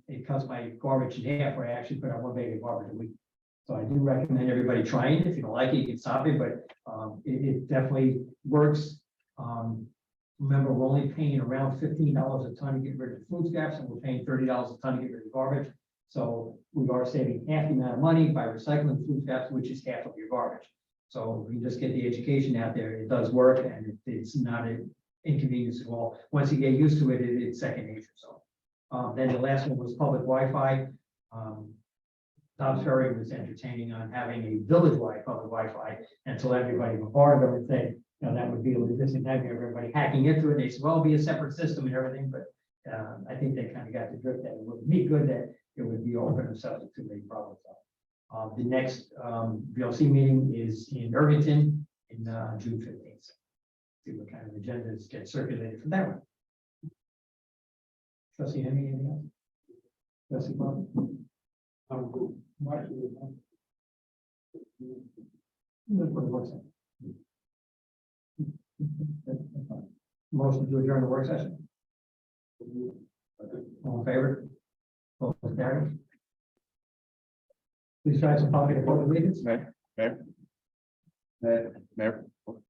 it cuts my garbage in half, where I actually put out 1 bag of garbage a week. So I do recommend everybody trying it. If you don't like it, you can stop it, but it definitely works. Remember, we're only paying around $15 a ton to get rid of the food scraps, and we're paying $30 a ton to get rid of garbage. So we are saving half the amount of money by recycling food scraps, which is half of your garbage. So we just get the education out there. It does work, and it's not an inconvenience at all. Once you get used to it, it's second nature. So then the last one was public Wi-Fi. Tom Ferry was entertaining on having a village-wide public Wi-Fi, and so everybody was part of everything. That would be a logistic nightmare, everybody hacking into it. They said, well, it'll be a separate system and everything, but I think they kind of got the drift that it would be good that it would be open and subject to any problems. The next VLC meeting is in Irvington in June 15th. See what kind of agendas get circulated from that one. Trustee Henry, anything else? Trustee Bob? Motion to adjourn the work session. All in favor? Motion carried. Please try some public allegiance. Mayor?